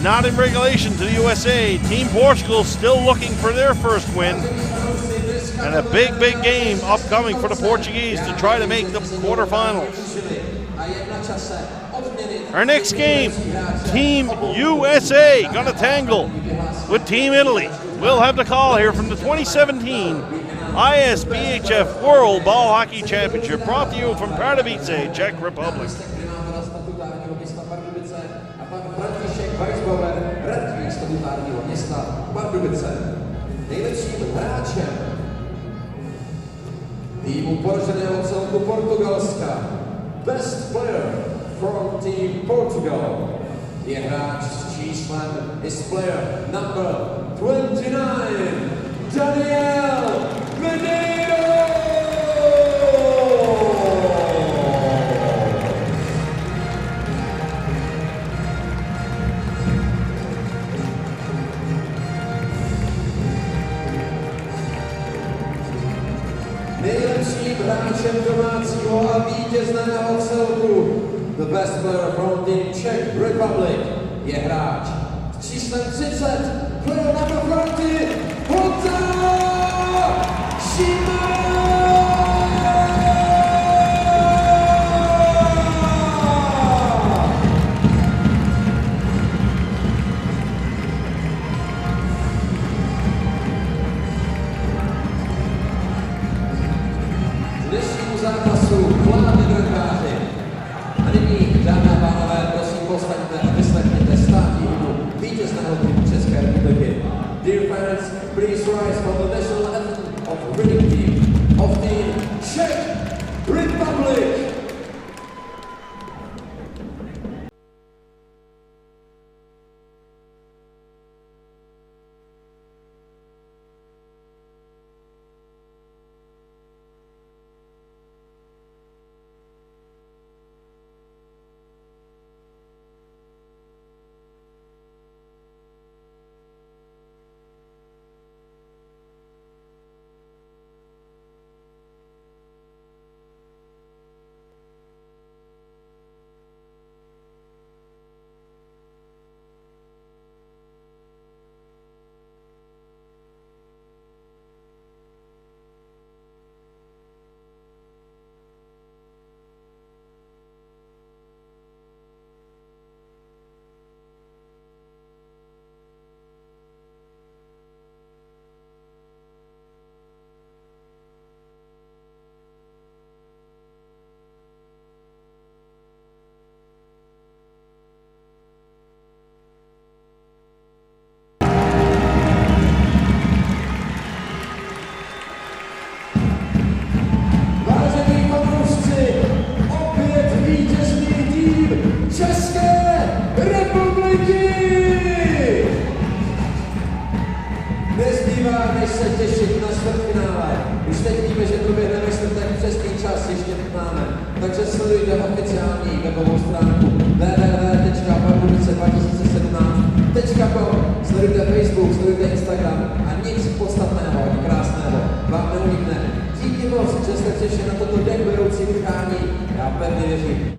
not in regulation, to the USA. Team Portugal still looking for their first win. And a big, big game upcoming for the Portuguese to try to make the quarterfinals. Our next game, Team USA gonna tangle with Team Italy. We'll have the call here from the 2017 ISBHF World Ball Hockey Championship, brought to you from Pardubice, Czech Republic. Nejlepším hráčem týmu poroženého celku Portugalska, best player from Team Portugal, je hráč s číslem, is player number 29, Daniel Medeiros! Nejlepším hráčem domácího a vítězného celku, the best player from the Czech Republic, je hráč s číslem 30, player number 30, dnešnímu zápasu vládne brankáři. A nyní, dámy a pánové, prosím postaňte a vyslechněte státní hymnu vítězného týmu České republiky. Dear fans, please rise for the oficiální webovou stránku www.pardubice2017.com. Sledujte Facebook, sledujte Instagram a nic podstatného ani krásného vám neunikne. Díky moc, že jste přišli na toto dechberoucí utkání. Já pevně věřím,